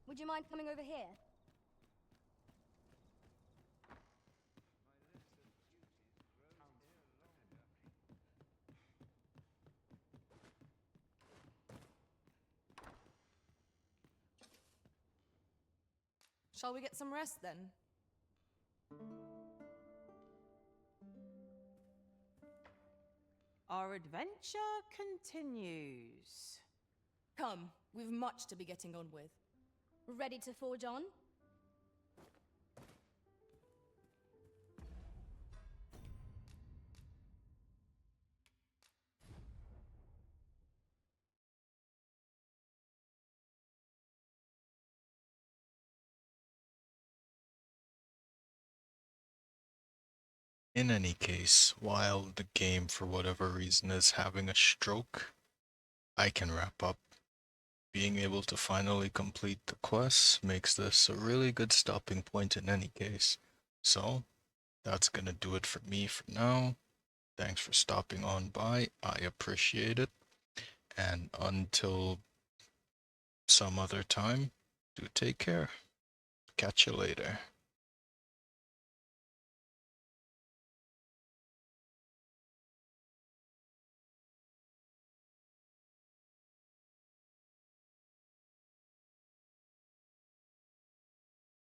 Would you mind coming over here? Shall we get some rest then? Our adventure continues. Come, we've much to be getting on with. Ready to forge on? in any case, while the game for whatever reason is having a stroke, I can wrap up. Being able to finally complete the quest makes this a really good stopping point in any case. So, that's gonna do it for me for now. Thanks for stopping on by, I appreciate it. And until some other time, do take care. Catch you later.